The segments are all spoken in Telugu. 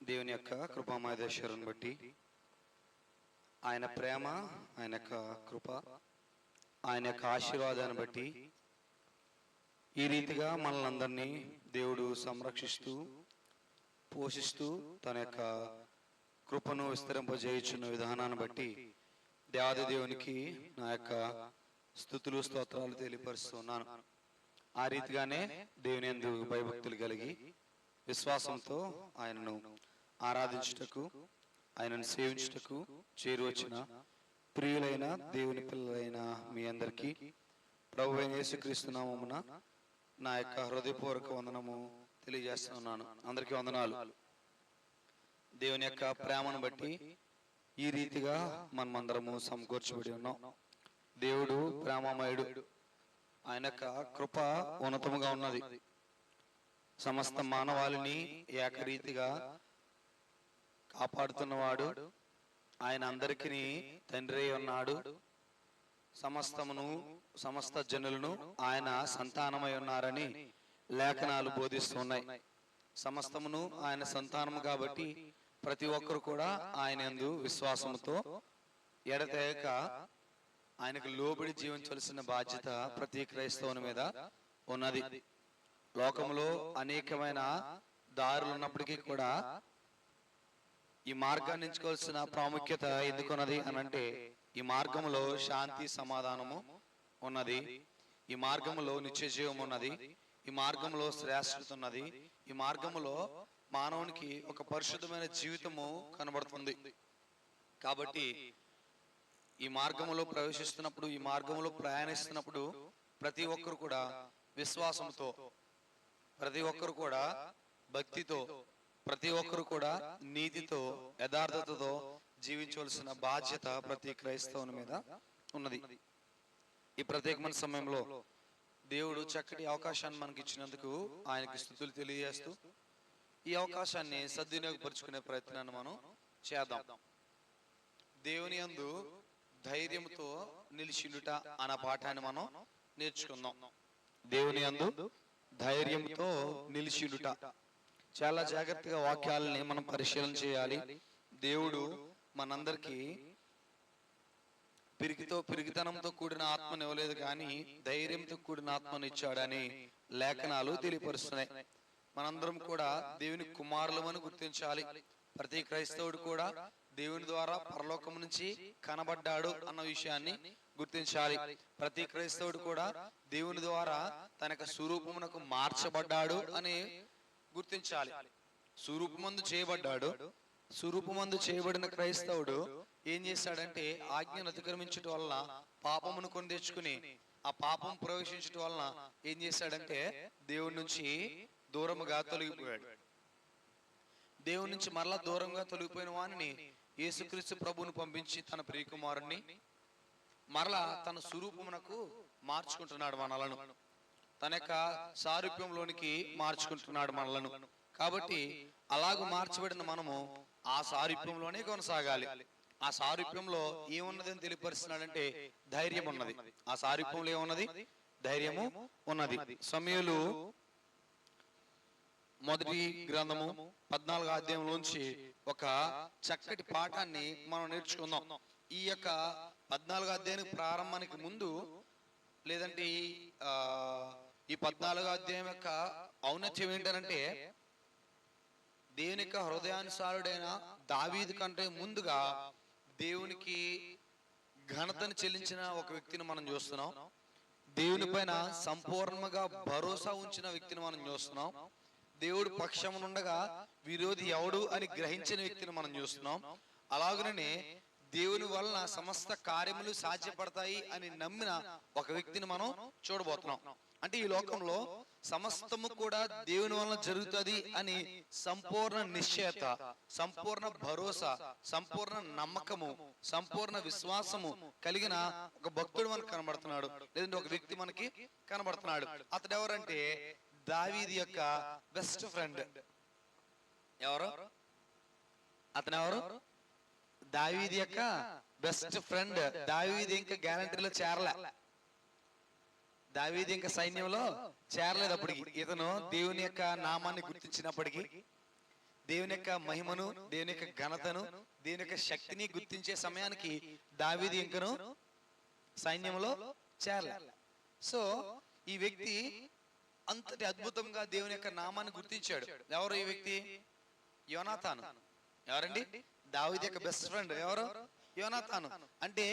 దేవుని యొక్క కృపామయదేశ్వరుని బట్టి, ఆయన ప్రేమ, ఆయన యొక్క కృప, ఆయన యొక్క ఆశీర్వాదాన్ని బట్టి ఈ రీతిగా మనల్ని అందరినీ దేవుడు సంరక్షిస్తూ పోషిస్తూ తన యొక్క కృపను విస్తరింపజేయుచున్న విధానాన్ని బట్టి దేవాది దేవునికి నా యొక్క స్తుతులు స్తోత్రాలు తెలియపరుస్తున్నాను. ఆ రీతిగానే దేవుని యందు భయభక్తులు కలిగి విశ్వాసంతో ఆయనను ఆరాధించుటకు, ఆయనను సేవించుటకు చేరువచ్చిన ప్రియులైన దేవుని పిల్లలైన మీ అందరికీ ప్రభువైన యేసుక్రీస్తు నామమున నా యొక్క హృదయపూర్వక వందనము తెలియజేస్తున్నాను. అందరికీ వందనాలు. దేవుని యొక్క ప్రేమను బట్టి ఈ రీతిగా మనమందరము సమకూర్చబడి ఉన్నాం. దేవుడు ప్రేమమయుడు, ఆయన యొక్క కృప ఉన్నతముగా ఉన్నది. సమస్త మానవాళిని ఏకరీతిగా కాపాడుతున్నవాడు, ఆయన అందరికీ తండ్రి అయి ఉన్నాడు. సమస్త జనులను ఆయన సంతానమై ఉన్నారని లేఖనాలు బోధిస్తున్నాయి. సమస్తమును ఆయన సంతానము కాబట్టి ప్రతి ఒక్కరు కూడా ఆయన యందు విశ్వాసముతో ఎడతెగక ఆయనకు లోబడి జీవించవలసిన బాధ్యత ప్రతి క్రైస్తవుని మీద ఉన్నది. లోకంలో అనేకమైన దారులు ఉన్నప్పటికీ కూడా ఈ మార్గాన్ని ఎంచుకోవాల్సిన ప్రాముఖ్యత ఎందుకున్నది అని అంటే, ఈ మార్గంలో శాంతి సమాధానము ఉన్నది, ఈ మార్గంలో నిత్య జీవం ఉన్నది, ఈ మార్గంలో శ్రేష్ఠత ఉన్నది, ఈ మార్గంలో మానవునికి ఒక పరిశుద్ధమైన జీవితము కనబడుతుంది. కాబట్టి ఈ మార్గంలో ప్రవేశిస్తున్నప్పుడు, ఈ మార్గంలో ప్రయాణిస్తున్నప్పుడు ప్రతి ఒక్కరు కూడా విశ్వాసంతో, ప్రతి ఒక్కరు కూడా భక్తితో, ప్రతి ఒక్కరు కూడా నీతితో, యథార్థతతో జీవించవలసిన బాధ్యత ప్రతి క్రైస్తవుని మీద ఉన్నది. ఈ ప్రత్యేకమైన సమయంలో దేవుడు చక్కటి అవకాశాన్ని మనకి ఇచ్చినందుకు ఆయనకి స్తుతులు తెలియజేస్తూ ఈ అవకాశాన్ని సద్వినియోగపరుచుకునే ప్రయత్నాన్ని మనం చేద్దాం. దేవుని యందు ధైర్యంతో నిలిచిండుట అన్న పాఠాన్ని మనం నేర్చుకుందాం. దేవుని యందు ధైర్యంతో నిలిచిండుట. చాలా జాగ్రత్తగా వాక్యాలని మనం పరిశీలన చేయాలి. దేవుడు మనందరికీ పిరికితనంతో కూడిన ఆత్మను ఇవ్వలేదు, కానీ ధైర్యంతో కూడిన ఆత్మను ఇచ్చాడని లేఖనాలు తెలియపరుస్తున్నాయి. మనందరం కూడా దేవుని కుమారులమని గుర్తించాలి. ప్రతి క్రైస్తవుడు కూడా దేవుని ద్వారా పరలోకం నుంచి కనబడ్డాడు అన్న విషయాన్ని గుర్తించాలి. ప్రతి క్రైస్తవుడు కూడా దేవుని ద్వారా తన యొక్క స్వరూపమునకు మార్చబడ్డాడు అని గుర్తించాలి. స్వరూపమందు చేయబడ్డాడు. స్వరూపమందు చేయబడిన క్రైస్తవుడు ఏం చేశాడంటే, ఆజ్ఞను అతిక్రమించడం వలన పాపమును కొని తెచ్చుకుని ఆ పాపం ప్రవేశించడం వలన ఏం చేశాడంటే దేవుడి నుంచి దూరముగా తొలగిపోయాడు. దేవుడి నుంచి మరలా దూరంగా తొలగిపోయిన వానిని యేసుక్రీస్తు ప్రభువును పంపించి తన ప్రియకుమారుణ్ణి మరలా తన స్వరూపమునకు మార్చుకుంటున్నాడు. మనలను తన యొక్క సారూప్యంలోనికి మార్చుకుంటున్నాడు మనలను. కాబట్టి అలాగూ మార్చబడిన మనము ఆ సారూప్యంలోనే కొనసాగాలి. ఆ సారూప్యంలో ఏమున్నదని తెలియపరుస్తున్నాడంటే ధైర్యం ఉన్నది. ఆ సారూప్యంలో ఏమున్నది? ధైర్యము ఉన్నది. సమూయేలు మొదటి గ్రంథము 14వ అధ్యాయంలోంచి ఒక చక్కటి పాఠాన్ని మనం నేర్చుకుందాం. ఈ యొక్క 14వ అధ్యాయానికి ప్రారంభానికి ముందు, లేదంటే ఈ 14వ అధ్యాయం యొక్క ఔన్నత్యం ఏంటంటే, దేవుని యొక్క హృదయానుసారుడైన దావీదు కంటే ముందుగా దేవునికి ఘనతను చెల్లించిన ఒక వ్యక్తిని మనం చూస్తున్నాం. దేవుని పైన సంపూర్ణంగా భరోసా ఉంచిన వ్యక్తిని మనం చూస్తున్నాం. దేవుడు పక్షమునుండగా విరోధి ఎవడు అని గ్రహించిన వ్యక్తిని మనం చూస్తున్నాం. అలాగనే దేవుని వలన సమస్త కార్యములు సాధ్యపడతాయి అని నమ్మిన ఒక వ్యక్తిని మనం చూడబోతున్నాం. అంటే ఈ లోకంలో సమస్తము కూడా దేవుని వలన జరుగుతుంది అని సంపూర్ణ నిశ్చయత, సంపూర్ణ భరోసా, సంపూర్ణ నమ్మకము, సంపూర్ణ విశ్వాసము కలిగిన ఒక భక్తుడు మనకు కనబడుతున్నాడు, లేదంటే ఒక వ్యక్తి మనకి కనబడుతున్నాడు. అతడు ఎవరంటే దావీదు యొక్క బెస్ట్ ఫ్రెండ్. ఎవరు అతను? ఎవరు? దావీదు యొక్క బెస్ట్ ఫ్రెండ్. దావీదు ఇంకా గ్యారంటీలో చేరలే, దావీదు ఇంకా సైన్యంలో చేరలేదు. అప్పటికి ఇతను దేవుని యొక్క నామాన్ని గుర్తించినప్పటికీ, దేవుని యొక్క మహిమను, దేవుని యొక్క ఘనతను, దేవుని యొక్క శక్తిని గుర్తించే సమయానికి దావీదు ఇంకను సైన్యంలో చేరలే. సో ఈ వ్యక్తి అంతటి అద్భుతంగా దేవుని యొక్క నామాన్ని గుర్తించాడు. ఎవరు ఈ వ్యక్తి? యోనాతాను. ఎవరండి? దావీదు యొక్క బెస్ట్ ఫ్రెండ్. ఎవరు? యోనాతాను. అంటే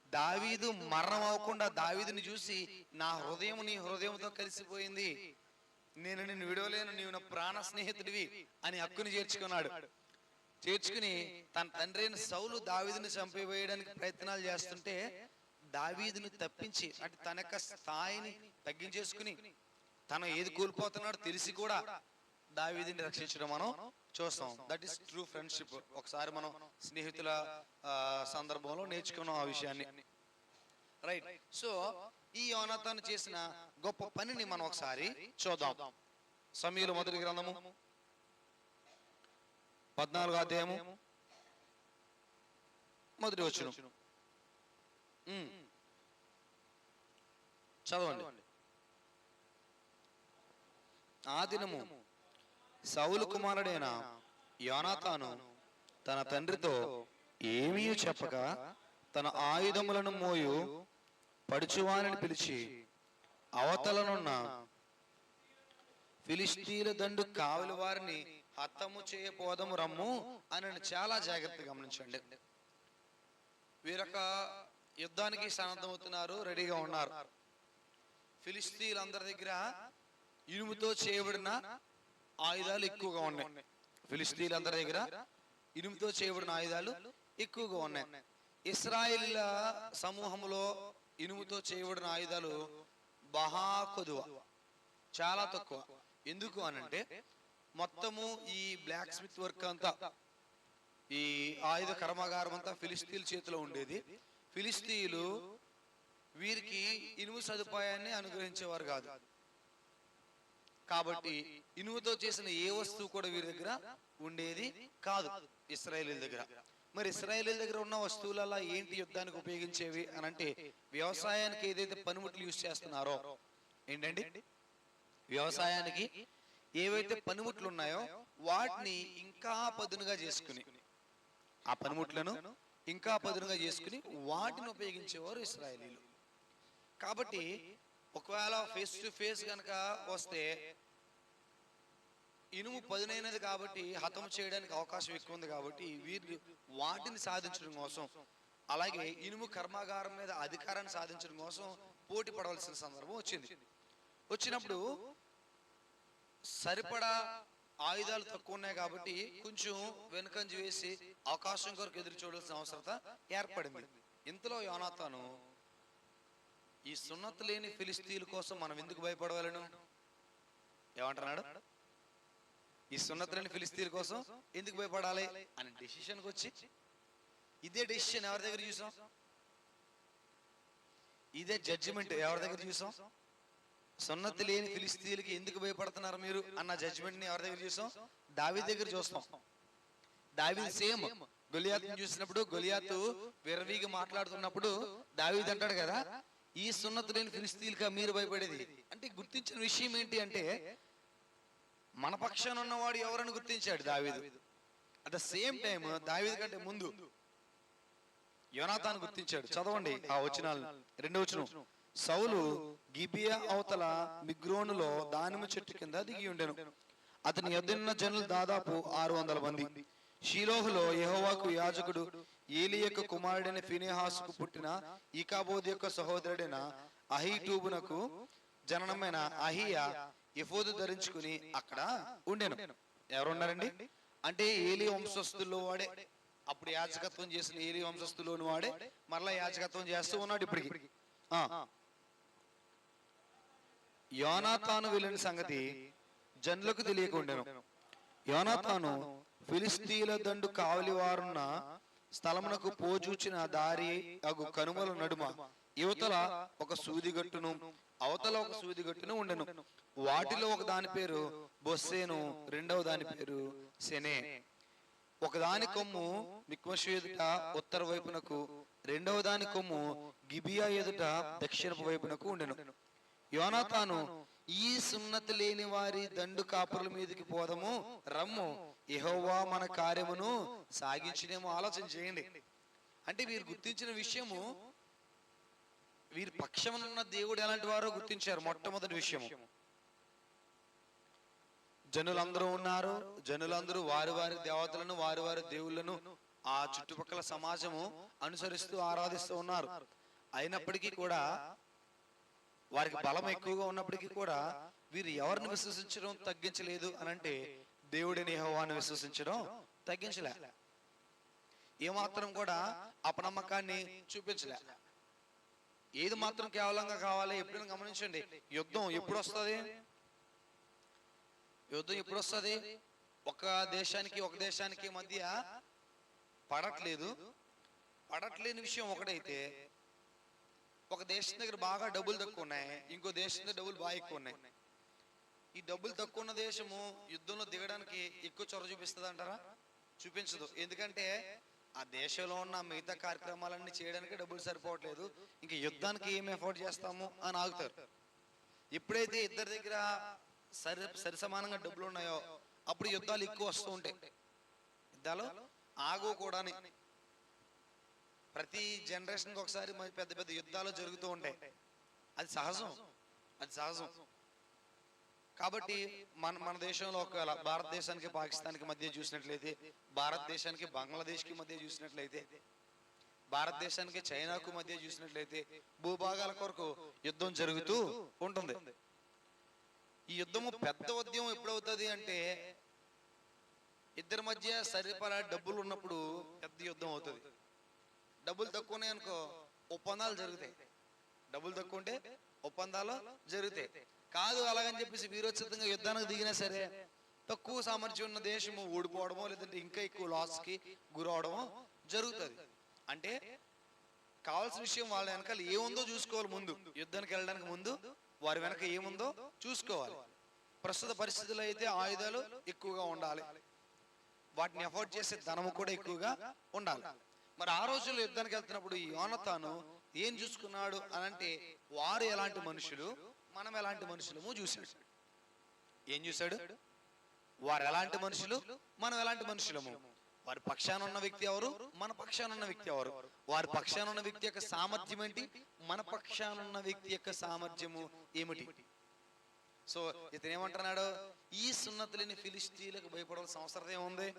దావీదు మరణం అవ్వకుండా దావీదుని చూసి నా హృదయం నీ హృదయంతో కలిసిపోయింది, నేను నిన్ను విడవలేను, నీవు నా ప్రాణ స్నేహితుడివి అని హక్కుని చేర్చుకున్నాడు. చేర్చుకుని తన తండ్రి అయిన సౌలు దావీదుని చంపివేయడానికి ప్రయత్నాలు చేస్తుంటే దావీదుని తప్పించి, అంటే తన యొక్క స్థాయిని తగ్గించేసుకుని తను ఏది కోల్పోతున్నాడో తెలిసి కూడా దావీదుని రక్షించడం మనం చూస్తాం. That is true friendship. ఒకసారి మనం స్నేహితుల సందర్భంలో నేర్చుకున్నాం ఆ విషయాన్ని. రైట్. సో ఈ యోనాతాను చేసిన గొప్ప పనిని మనం ఒకసారి చూద్దాం. సమూయేలు మొదటి గ్రంథము 14వ అధ్యాయము మొదటి వచనం చదవండి. ఆ దినము సౌలు కుమారుడైన యోనాతాను తన తండ్రితో ఏమీ చెప్పక తన ఆయుధములను మోయు పడుచువానిని పిలిచి, అవతలనున్న ఫిలిష్తీయుల దండు కావలి వారిని హతము చేయపోదము రమ్ము అని చాలా జాగ్రత్తగా గమనించండి. వీరొక యుద్ధానికి సన్నద్ధమవుతున్నారు, రెడీగా ఉన్నారు. ఫిలిష్తీయులందరి దగ్గర ఇనుముతో చేయబడిన ఆయుధాలు ఎక్కువగా ఉన్నాయి. ఫిలిష్తీయులందరి దగ్గర ఇనుముతో చేయబడిన ఆయుధాలు ఎక్కువగా ఉన్నాయి. ఇశ్రాయేలీల సమూహంలో ఇనుముతో చేయబడిన ఆయుధాలు బహా కొదువ, చాలా తక్కువ. ఎందుకు అనంటే మొత్తము ఈ బ్లాక్ స్మిత్ వర్క్ అంతా, ఈ ఆయుధ కర్మాగారం అంతా ఫిలిస్తీన్ల చేతిలో ఉండేది. ఫిలిస్తీయులు వీరికి ఇనుము సదుపాయాన్ని అనుగ్రహించేవారు కాదు. కాబట్టి ఇనుముతో చేసిన ఏ వస్తువు కూడా వీరి దగ్గర ఉండేది కాదు ఇశ్రాయేలీల దగ్గర. మరి ఇశ్రాయేలీల దగ్గర ఉన్న వస్తువులలో ఏంటి యుద్ధానికి ఉపయోగించేవి అని అంటే, వ్యవసాయానికి ఏదైతే పనిముట్లు యూజ్ చేస్తున్నారో, ఏంటండి వ్యవసాయానికి ఏవైతే పనిముట్లు ఉన్నాయో వాటిని ఇంకా పదునుగా చేసుకుని, ఆ పనిముట్లను ఇంకా పదునుగా చేసుకుని వాటిని ఉపయోగించేవారు ఇశ్రాయేలీలు. కాబట్టి ఒకవేళ ఫేస్ టు ఫేస్ కనుక వస్తే ఇనుము పదునైనది కాబట్టి హతం చేయడానికి అవకాశం ఎక్కువ ఉంది. కాబట్టి వీరు వాటిని సాధించడం కోసం, అలాగే ఇనుము కర్మాగారం మీద అధికారాన్ని సాధించడం కోసం పోటీ పడవలసిన సందర్భం వచ్చినప్పుడు సరిపడా ఆయుధాలు తక్కువ ఉన్నాయి కాబట్టి కొంచెం వెనుకంజ వేసి అవకాశం కొరకు ఎదురు చూడాల్సిన అవసరత ఏర్పడింది. ఇంతలో యోనాతాను ఈ సున్నతి లేని ఫిలిస్తీయుల కోసం మనం ఎందుకు భయపడవలను ఏమంటున్నాడు? ఈ సున్నతి లేని ఫిలిస్తీయుల కోసం ఎందుకు భయపడాలి అని డెసిషన్కి వచ్చి, ఇదే డెసిషన్ ఎవరి దగ్గర చూసాం? ఇదే జడ్జిమెంట్ ఎవరి దగ్గర చూసాం? సున్నతి లేని ఫిలిస్తీయులకి ఎందుకు భయపడుతున్నారు మీరు అన్న జడ్జిమెంట్ ని ఎవరి దగ్గర చూసాం? దావీదు దగ్గర చూస్తాం. దావీదు సేమ్ గొలియాతుని చూసినప్పుడు, గొలియాతు విర్రవీగి మాట్లాడుతున్నప్పుడు దావీదు అంటాడు కదా, ఈ సున్నతి లేని ఫిలిస్తీయులకి మీరు భయపడేది అంటే. గుర్తించిన విషయం ఏంటి అంటే, మన పక్షాన ఉన్నవాడు ఎవరని గుర్తించాడు దావీదు. అట్ ద సేమ్ టైం దావీదు కంటే ముందు యోనాతాను గుర్తించాడు. చదవండి ఆ వచనాలు. 2వ వచనం, సౌలు గిబియా అవతల మిగ్రోనులో దానిమ్మ చెట్టు కింద దిగి ఉండెను. అతని యొద్దనున్న జనులు దాదాపు 600 మంది. షీలోహులో యెహోవాకు యాజకుడు ఏలీ యొక్క కుమారుడైన ఫీనెహాసుకు పుట్టిన ఈకాబోదు యొక్క సహోదరుడైన అహీటూబునకు జననమైన అహియా ఎఫోదు ధరించుకుని అక్కడ ఉండెను. ఎవరున్నారండి అంటే ఏలీ వంశస్థుల్లో వాడే, అప్పుడు యాజకత్వం చేసిన ఏలీ వంశస్థుల్లోని వాడే మరలా యాజకత్వం చేస్తూ ఉన్నాడు ఇప్పటికి. యోనాతాను వెళ్ళిన సంగతి జనులకు తెలియకుండెను. యోనాతాను ఫిలిస్తీయుల దండు కావలి వారున్న స్థలమునకు పోజూచిన దారి అగు కనుమల నడుమ యువతల ఒక సూదిగట్టును అవతల ఒక సూదిగట్టును ఉండెను. వాటిలో ఒక దాని పేరు బొస్సేను, రెండవ దాని పేరు సెనే. ఒకదాని కొమ్ము మిక్మషు ఎదుట ఉత్తర వైపునకు, రెండవ దాని కొమ్ము గిబియా ఎదుట దక్షిణపు వైపునకు ఉండెను. యోనాతాను ఈ సున్నతి లేని వారి దండు కాపుల మీదకి పోదము రమ్ము, యెహోవా మన కార్యమును సాగించినేమో. ఆలోచన చేయండి. అంటే వీరు గుర్తించిన విషయము, వీరి పక్షమునున్న దేవుడు ఎలాంటి వారో గుర్తించారు. మొట్టమొదటి విషయము, జనులందరూ ఉన్నారు, జనులందరూ వారి వారి దేవతలను వారి వారి దేవుళ్ళను ఆ చుట్టుపక్కల సమాజము అనుసరిస్తూ ఆరాధిస్తూ ఉన్నారు. అయినప్పటికీ కూడా, వారికి బలం ఎక్కువగా ఉన్నప్పటికీ కూడా వీరు ఎవరిని విశ్వసించడం తగ్గించలేదు అని అంటే దేవుడిని యెహోవాను విశ్వసించడం తగ్గించలే. ఏమాత్రం కూడా అపనమ్మకాన్ని చూపించలే. ఏది మాత్రం కేవలంగా కావాలి. ఎప్పుడైనా గమనించండి, యుద్ధం ఎప్పుడు వస్తుంది? యుద్ధం ఎప్పుడు వస్తుంది? ఒక దేశానికి మధ్య పడట్లేదు. పడట్లేని విషయం ఒకటైతే, ఒక దేశం దగ్గర బాగా డబ్బులు తక్కువ ఉన్నాయి, ఇంకో దేశం దగ్గర డబ్బులు బాగా ఎక్కువ ఉన్నాయి. ఈ డబ్బులు తక్కువ ఉన్న దేశము యుద్ధంలో దిగడానికి ఎక్కువ చొరవ చూపిస్తుంది అంటారా? చూపించదు. ఎందుకంటే ఆ దేశంలో ఉన్న మిగతా కార్యక్రమాలన్నీ చేయడానికి డబ్బులు సరిపోవట్లేదు, ఇంక యుద్ధానికి ఏం ఎఫోర్డ్ చేస్తాము అని ఆగుతారు. ఎప్పుడైతే ఇద్దరి దగ్గర సరి సమానంగా డబ్బులు ఉన్నాయో అప్పుడు యుద్ధాలు ఎక్కువ వస్తూ ఉంటాయి. యుద్ధాలు ఆగు కూడా. ప్రతి జనరేషన్కి ఒకసారి పెద్ద పెద్ద యుద్ధాలు జరుగుతూ ఉంటాయి. అది సహజం, అది సహజం. కాబట్టి మన దేశంలో ఒకవేళ భారతదేశానికి పాకిస్తాన్కి మధ్య చూసినట్లయితే, భారతదేశానికి బంగ్లాదేశ్కి మధ్య చూసినట్లయితే, భారతదేశానికి చైనాకు మధ్య చూసినట్లయితే భూభాగాల కొరకు యుద్ధం జరుగుతూ ఉంటుంది. ఈ యుద్ధము పెద్ద ఉద్యమం ఎప్పుడవుతుంది అంటే, ఇద్దరి మధ్య సరిపడా డబ్బులు ఉన్నప్పుడు పెద్ద యుద్ధం అవుతుంది. డబ్బులు తక్కువ ఉన్నాయి అనుకో, ఒప్పందాలు జరుగుతాయి. డబ్బులు తక్కువ ఉంటే ఒప్పందాలు జరుగుతాయి. కాదు అలాగని చెప్పేసి వీరోచితంగా యుద్ధానికి దిగినా సరే తక్కువ సామర్థ్యం ఉన్న దేశము ఓడిపోవడమో లేదంటే ఇంకా ఎక్కువ లాస్కి గురవడమో జరుగుతుంది. అంటే కావాల్సిన విషయం వాళ్ళ వెనకాల ఏముందో చూసుకోవాలి. ముందు యుద్ధానికి వెళ్ళడానికి ముందు వారి వెనక ఏముందో చూసుకోవాలి. ప్రస్తుత పరిస్థితుల్లో అయితే ఆయుధాలు ఎక్కువగా ఉండాలి, వాటిని ఎఫోర్డ్ చేసే ధనము కూడా ఎక్కువగా ఉండాలి. మరి ఆ రోజుల్లో యుద్ధానికి వెళ్తున్నప్పుడు ఈ యోనతాను ఏం చూసుకున్నాడు అని అంటే, వారు ఎలాంటి మనుషులు, మనం ఎలాంటి మనుషులము చూశాడు. ఏం చూశాడు? వారు ఎలాంటి మనుషులు, మనం ఎలాంటి మనుషులము. వారి పక్షాన ఉన్న వ్యక్తి ఎవరు, మన పక్షాన ఉన్న వ్యక్తి ఎవరు. వారి పక్షాన ఉన్న వ్యక్తి యొక్క సామర్థ్యం ఏంటి, మన పక్షాన ఉన్న వ్యక్తి యొక్క సామర్థ్యము ఏమిటి. సో ఇతను ఏమంటున్నాడు? ఈ సున్నతులని ఫిలిష్తీయులకు భయపడాల్సిన అవసరం ఏముంది?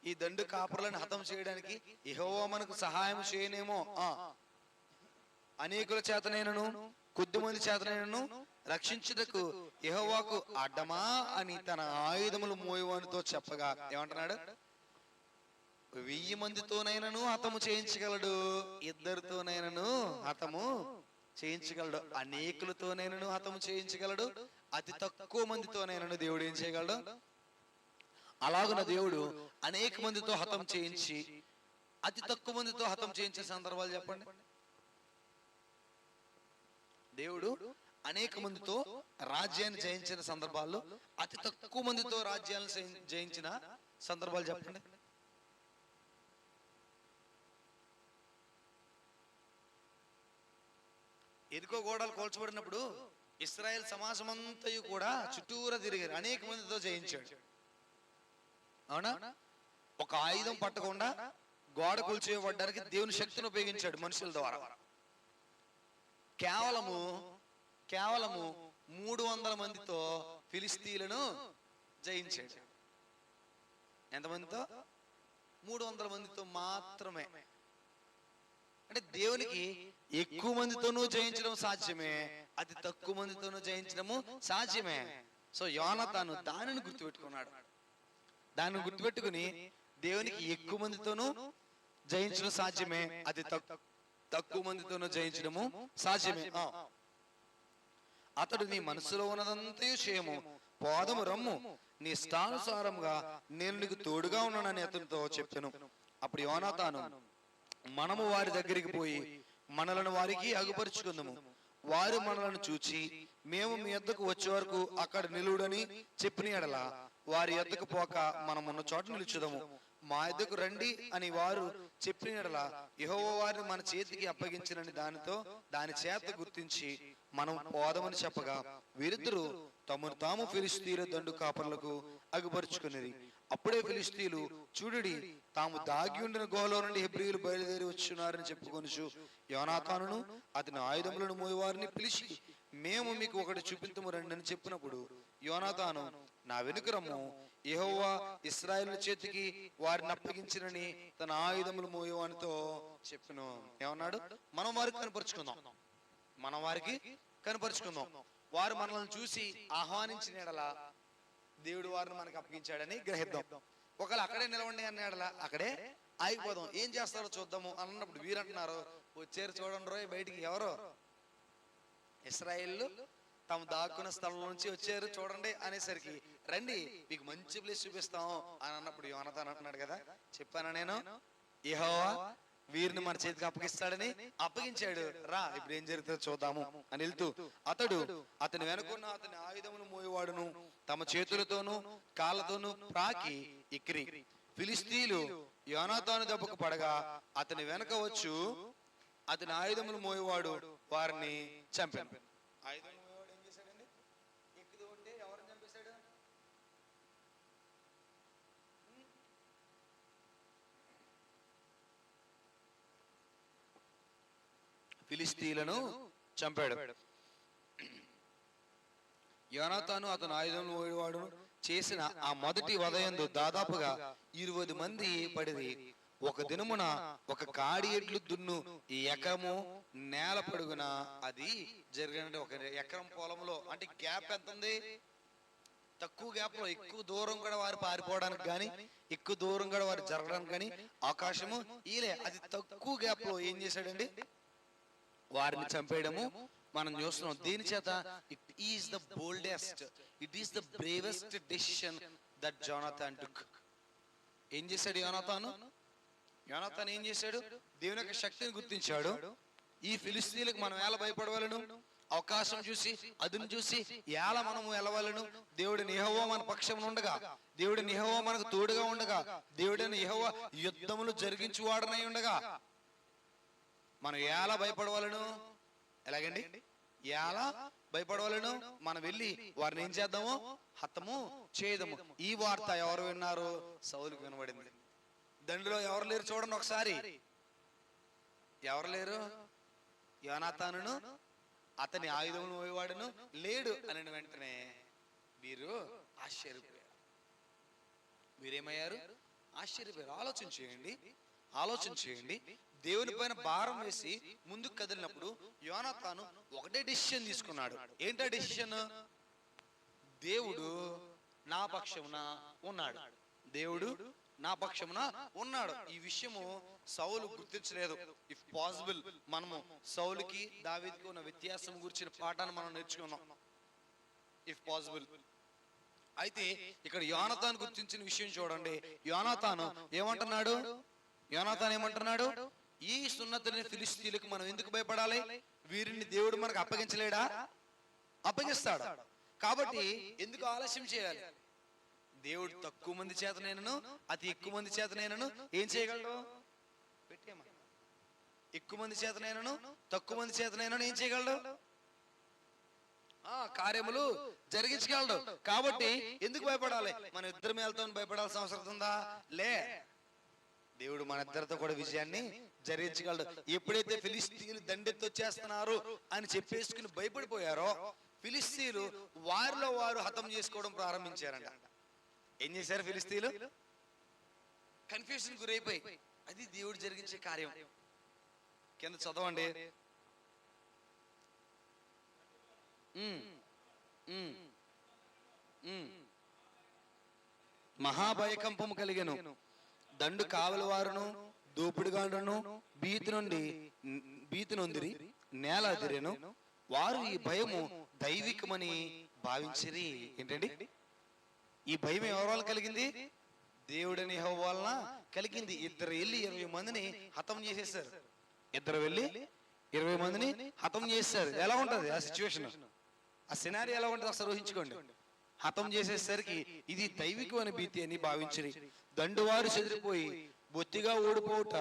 ఈ దండు కాపురులను హతం చేయడానికి యెహోవా మనకు సహాయం చేయనేమో. అనేకుల చేతనైనను కొద్దిమంది చేతనైనను రక్షించుటకు యెహోవాకు అడ్డమా అని తన ఆయుధములు మోయవానితో చెప్పగా ఏమంటున్నాడు? 1000 మందితోనైనను హతము చేయించగలడు, 2తోనైనను హతము చేయించగలడు, అనేకులతోనైనను హతము చేయించగలడు, అతి తక్కువ మందితోనైనను దేవుడు ఏం చేయగలడు? అలాగున దేవుడు అనేక మందితో హతం చేయించి అతి తక్కువ మందితో హతం చేయించే సందర్భాలు చెప్పండి. దేవుడు అనేక మందితో రాజ్యాన్ని జయించిన సందర్భాల్లో అతి తక్కువ మందితో రాజ్యాలను జయించిన సందర్భాలు చెప్పండి. ఎరుకో గోడలు కోల్చబడినప్పుడు ఇశ్రాయేల్ సమాజం అంతయు కూడా చుట్టూరా తిరిగారు, అనేక మందితో జయించాడు. అవునా? ఒక ఆయుధం పట్టకుండా గోడ కూల్చేయబడ్డానికి దేవుని శక్తిని ఉపయోగించాడు మనుషుల ద్వారా. కేవలము 300 మందితో ఫిలిస్తీయులను జయించాడు. ఎంతమందితో? 300 మందితో మాత్రమే. అంటే దేవునికి ఎక్కువ మందితోనూ జయించడం సాధ్యమే, అతి తక్కువ మందితోనూ జయించడము సాధ్యమే. సో యోనతాను దానిని గుర్తుపెట్టుకున్నాడు. దాన్ని గుర్తుపెట్టుకుని దేవునికి ఎక్కువ మందితోనూ జయించడం సాధ్యమే, అతి తక్కువ మందితోనూ జయించడము సాధ్యమే. అతడు నీ మనసులో ఉన్నదంతయు చేయము, పోదము రమ్ము, నీ ఇష్టానుసారంగా నేను నీకు తోడుగా ఉన్నానని అతనితో చెప్పాను. అప్పుడు యోనాతాను, మనము వారి దగ్గరికి పోయి మనలను వారికి అగుపరుచుకుందాము, వారు మనలను చూచి మేము మీ యొద్దకు వచ్చే వరకు అక్కడ నిలువుడని చెప్పిన ఎడల వారి యొద్దకు పోక మనం ఉన్న చోట నిలుచుదాము. మా యొద్దకు రండి అని వారు చెప్పిన ఎడల యెహోవా వారిని మన చేతికి అప్పగించినని దాని చేత గుర్తించి మనం పోదమని చెప్పగా వీరిద్దరూ తమను తాము ఫిలిష్తీయుల దండు కాపరులకు అగుపరుచుకునేది. అప్పుడే ఫిలిష్తీయులు చూడుడి, తాము దాగి ఉండిన గుహలో నుండి హెబ్రీయులు బయలుదేరి వచ్చున్నారని చెప్పుకొనుచు యోనాతానును అతని ఆయుధములను మోయవారిని పిలిచి, మేము మీకు ఒకటి చూపించము రండి అని చెప్పినప్పుడు యోనాతాను, నా వెనుక రమ్ము, యెహోవా ఇశ్రాయేలు చేతికి వారిని అప్పగించినని తన ఆయుధములు మోయవానితో చెప్పెను. ఏమన్నాడు? మనం వారికి కనపరుచుకుందాం, మనం వారికి కనపరుచుకుందాం. వారు మనల్ని చూసి ఆహ్వానించిన ఎడల దేవుడు వారిని మనకు అప్పగించాడని గ్రహిద్దాం. ఒకవేళ అక్కడే నిలవండి అన్న ఎడల అక్కడే ఆగిపోదాం. ఏం చేస్తారో చూద్దాము అన్నప్పుడు వీరంటున్నారు, వచ్చారు చూడండి రోయ్ బయటికి, ఎవరో ఇశ్రాయేలు తాము దాక్కున్న స్థలం నుంచి వచ్చారు చూడండి అనేసరికి, రండి మీకు మంచి ప్లేస్ చూపిస్తాం అని అన్నప్పుడు యోనాతాను అంటున్నాడు కదా, చెప్పాను నేను యెహోవా వీరిని మన చేతికి అప్పగిస్తాడని, అప్పగించాడు, రా ఇప్పుడు ఏం జరుగుతుందో చూద్దాము అని వెళ్తూ అతడు అతని వెనుకున్న అతని ఆయుధమును మోయవాడును తమ చేతులతోనూ కాళ్ళతోనూ ప్రాకి ఇక్కిరి. ఫిలిష్తీయులు యోనాతాను దెబ్బకు పడగా అతని వెనక వచ్చు అతని ఆయుధములు మోయవాడు వారిని చంపాను. ఆయుధములు మోయవాడు ఏం చేశాడండి? ఎక్కుతూ ఉంటే ఎవరిని చంపేశాడు? ఫిలిష్తీయులను చంపాడు. యోనాతాను అతను ఆయుధములు మోయవాడు చేసిన ఆ మొదటి వదయందు దాదాపుగా 20 మంది పడిరి. ఒక దినమున ఒక కాడి ఎడ్లు దున్ను ఈ ఎకరము నేల పడుగున అది జరిగిన ఒక ఎకరం పొలంలో, అంటే గ్యాప్ ఎంత ఉంది? తక్కువ గ్యాప్ లో ఎక్కువ దూరం కూడా వారు పారిపోవడానికి గాని ఎక్కువ దూరం కూడా వారు జరగడానికి గాని అవకాశము ఈలే. అది తక్కువ గ్యాప్ లో ఏం చేశాడండి? వారిని చంపేయడము మనం చూస్తున్నాం. దీని చేత it is the boldest, it is the bravest decision that Jonathan took. ఏం చేశాడు యోనాతాను? యోనాతాను ఏం చేశాడు? దేవుని యొక్క శక్తిని గుర్తించాడు. ఈ ఫిలిష్తీయులకు మనం ఎలా భయపడవాలను? అవకాశం చూసి అదును చూసి ఎలా మనము వెళ్ళవాలను? దేవుడిని యెహోవా మన పక్షమున ఉండగా, దేవుడిని యెహోవా మనకు తోడుగా ఉండగా, దేవుడిని యెహోవా యుద్ధములు జరిగించువాడనై ఉండగా మనం ఎలా భయపడవాలను? ఎలాగండి? ఎలా భయపడవాలను? మనం వెళ్ళి వారిని ఏం చేద్దాము? హతము చేయదము. ఈ వార్త ఎవరు విన్నారు? సౌలుకు వినబడింది. దండులో ఎవరు లేరు చూడండి ఒకసారి. ఎవరు లేరు? యోనాతానును అతని ఆయుధములు మోయవాడును లేడు అని వెంటనే వీరు ఆశ్చర్యపోయారు. వీరేమయ్యారు? ఆశ్చర్యపోయారు. ఆలోచన చేయండి. దేవుని పైన భారం వేసి ముందుకు కదిలినప్పుడు యోనాతాను ఒకటే డెసిషన్ తీసుకున్నాడు. ఏంటా డెసిషన్? దేవుడు నా పక్షమున ఉన్నాడు, దేవుడు నా పక్షమున ఉన్నాడు. ఈ విషయము సౌలు గుర్తించలేదు. ఇఫ్ పాసిబుల్ మనము సౌలుకి దావీదుకి ఉన్న వ్యత్యాసం గురించిన పాఠాన్ని మనం నేర్చుకున్నాం, ఇఫ్ పాసిబుల్. అయితే ఇక్కడ యోనాతాను గుర్తించిన విషయం చూడండి. యోనాతాను ఏమంటున్నాడు? ఈ సున్నతుని ఫిలిష్తీయులకు మనం ఎందుకు భయపడాలి? వీరిని దేవుడు మనకు అప్పగించలేడా? అప్పగిస్తాడు. కాబట్టి ఎందుకు ఆలస్యం చేయాలి? దేవుడు తక్కువ మంది చేతనైనను అతి ఎక్కువ మంది చేతనైనను ఏం చేయగలడు? పెట్టేమా. ఎక్కువ మంది చేతనైనను తక్కువ మంది చేతనైనను ఏం చేయగలడు? కార్యములు జరిగించగలడు. కాబట్టి ఎందుకు భయపడాలి? మన ఇద్దరు మేలతో భయపడాల్సిన అవసరం ఉందా? లే. దేవుడు మన ఇద్దరితో కూడా విజయాన్ని జరిగించగలడు. ఎప్పుడైతే ఫిలిష్తీయులు దండెత్తి వచ్చేస్తున్నారు అని చెప్పేసుకుని భయపడిపోయారో ఫిలిష్తీయులు వారిలో వారు హతం చేసుకోవడం ప్రారంభించారంట. ఏం చేశారు ఫిలిష్తీయులు? కన్ఫ్యూజన్ గురైపోయి, అది దేవుడు జరిగించే కార్యం. కింద చదవండి. మహాభయకంపము కలిగెను. దండు కావలి వారును దోపుడుగాండ్రను భీతి నొందిరి నేల అదిరెను. వారు ఈ భయము దైవికమని భావించిరి. ఏంటండి ఈ భయం? ఎవరి వల్ల కలిగింది? దేవుడిని యెహోవా వలన కలిగింది. ఇద్దరు వెళ్ళి 20 మందిని హతం చేసేసారు. ఇద్దరు వెళ్ళి 20 మందిని హతం చేశారు. ఎలా ఉంటది ఆ సిచ్యువేషన్? ఆ సినారీ ఎలా ఉంటుంది అసలు ఊహించుకోండి. హతం చేసేసరికి ఇది దైవికమైన భీతి అని భావించిరి. దండువారు చెదిరిపోయి బొత్తిగా ఓడిపోవుట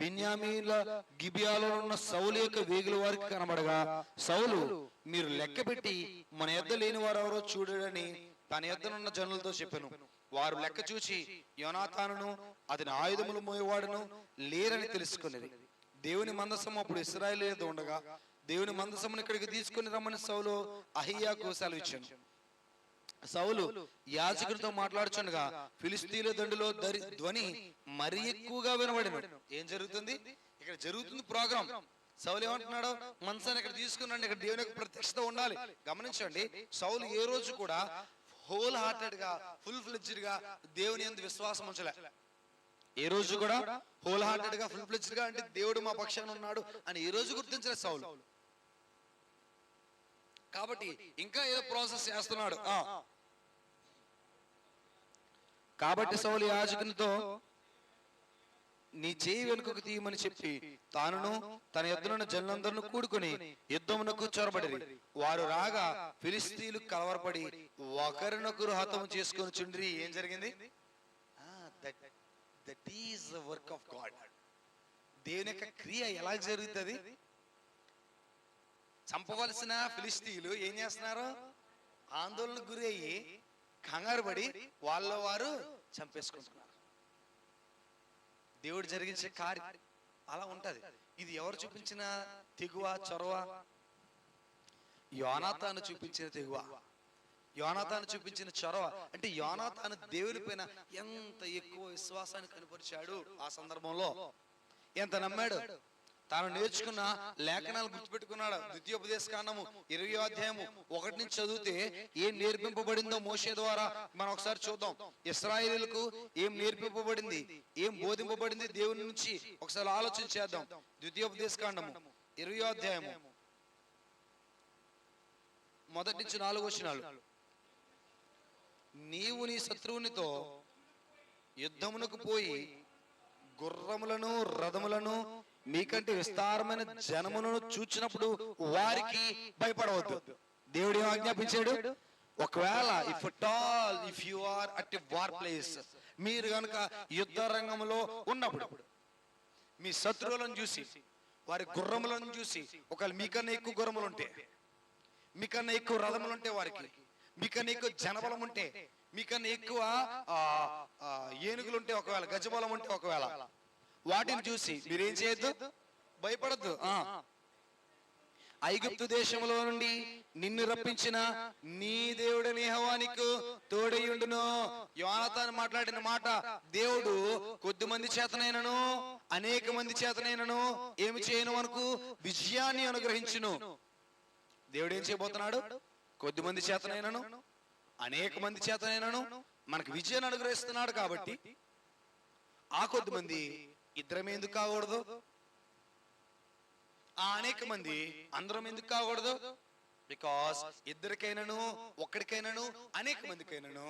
బెన్యామీల గిబియాలో ఉన్న సౌలు యొక్క వేగుల వారికి కనబడగా, సౌలు మీరు లెక్క పెట్టి మన యొద్ద లేని వారు ఎవరో చూడని తన యొద్దనున్న జనులతో చెప్పాను. వారు లెక్క చూచి యోనాతానును అతని ఆయుధములు మోయవాడును లేరని తెలుసుకునేది. దేవుని మందసం అప్పుడు ఇశ్రాయేలు ఉండగా దేవుని మందసమును ఇక్కడికి తీసుకుని రమ్మని సౌలు అహియాకు సెలవు ఇచ్చాను. సౌలు యాజకునితో మాట్లాడుచుండగా ఫిలిస్తీన్ల దండులో ధ్వని మరీ ఎక్కువగా వినబడిన. ఏం జరుగుతుంది? ఇక్కడ జరుగుతుంది ప్రోగ్రాం. సౌలు ఏమంటున్నాడు? మనసాన్ని ఇక్కడ తీసుకున్నాడు, ఇక్కడ దేవుని యొక్క ప్రత్యక్షత ఉండాలి. గమనించండి, సౌలు ఏ రోజు కూడా హోల్ హార్టెడ్ గా, ఫుల్ ఫ్లెడ్జ్డ్ గా దేవుని యందు విశ్వాసం ఉంచలే. ఏ రోజు కూడా హోల్ హార్టెడ్ గా, ఫుల్ ఫ్లెడ్జ్డ్ గా, అంటే దేవుడు మా పక్షాన ఉన్నాడు అని ఏ రోజు గుర్తించలే సౌలు. కాబట్టి ఇంకా ఏదో ప్రాసెస్ చేస్తున్నాడు. కాబట్టి సౌలు యాజకునితో నీ చేయి వెనుకకు తీయమని చెప్పి తానును తన యొద్దనున్న జనులందరూ కూడుకుని యుద్ధమునకు చొరబడిరి. వారు రాగా ఫిలిస్తీన్లు కలవరపడి ఒకరినొకరు హతము చేసుకొని చుండ్రి. ఏం జరిగింది? That is the work of God. దేవుని యొక్క క్రియ ఎలా జరుగుతుంది? చంపవలసిన ఫిలిస్తీన్లు ఏం చేస్తున్నారు? ఆందోళనకు గురి అయ్యి కంగారు పడి వాళ్ళ వారు చంపేసుకుంటున్నారు. దేవుడు జరిగించే కార్యం అలా ఉంటది. ఇది ఎవరు చూపించిన తెగువ, చొరవ? యోనాతాను చూపించిన తెగువ, యోనాతాను చూపించిన చొరవ. అంటే యోనాతాను దేవుని పైన ఎంత ఎక్కువ విశ్వాసాన్ని కనపరిచాడు. ఆ సందర్భంలో ఎంత నమ్మాడు. తాను నేర్చుకున్న లేఖనాలు గుర్తుపెట్టుకున్నాడు. ద్వితీయోపదేశకాండము 20వ అధ్యాయము 1 నుంచి చదివితే ఏం నేర్పింపబడిందో మోషే ద్వారా మనం ఒకసారి చూద్దాం. ఇశ్రాయేలీయులకు ఏం నేర్పింపబడింది, ఏం బోధింపబడింది దేవుని నుంచి ఒకసారి ఆలోచన చేద్దాం. ద్వితీయోపదేశకాండము 20వ అధ్యాయము 1 నుంచి 4 వచనాలు. నీవు నీ శత్రువునితో యుద్ధమునకు పోయి గుర్రములను రథములను మీకంటే విస్తారమైన జనమును చూచినప్పుడు వారికి భయపడవద్దు. దేవుడు ఏం ఆజ్ఞాపించాడు? ఒకవేళ if you are at a war place, మీరు కనుక యుద్ధ రంగంలో ఉన్నప్పుడు మీ శత్రువులను చూసి, వారి గుర్రములను చూసి, ఒకవేళ మీకన్నా ఎక్కువ గుర్రములు ఉంటే, మీకన్నా ఎక్కువ రథములు ఉంటే, వారికి మీకన్నా ఎక్కువ జనబలం ఉంటే, మీకన్నా ఎక్కువ ఏనుగులు ఉంటే, ఒకవేళ గజబలం ఉంటే, ఒకవేళ వాటిని చూసి మీరేం చేయొద్దు? భయపడద్దు. ఐగుప్తు దేశంలో నుండి నిన్ను రప్పించిన నీ దేవుడని యెహోవా నీకు తోడైయుండును. యోనాతాను మాట్లాడిన మాట, దేవుడు కొద్ది మంది చేతనైనను అనేక మంది చేతనైనను ఏమి చేయను మనకు విజయాన్ని అనుగ్రహించును. దేవుడు ఏం చేయబోతున్నాడు? కొద్ది మంది చేతనైనను అనేక మంది చేతనైనను మనకు విజయాన్ని అనుగ్రహిస్తున్నాడు. కాబట్టి ఆ కొద్ది మంది ఇద్దరం ఎందుకు కాకూడదు? ఆ అనేక మంది అందరం ఎందుకు కాకూడదు? బికాస్ ఇద్దరికైనాను, ఒక్కడికైనాను, అనేక మందికైనాను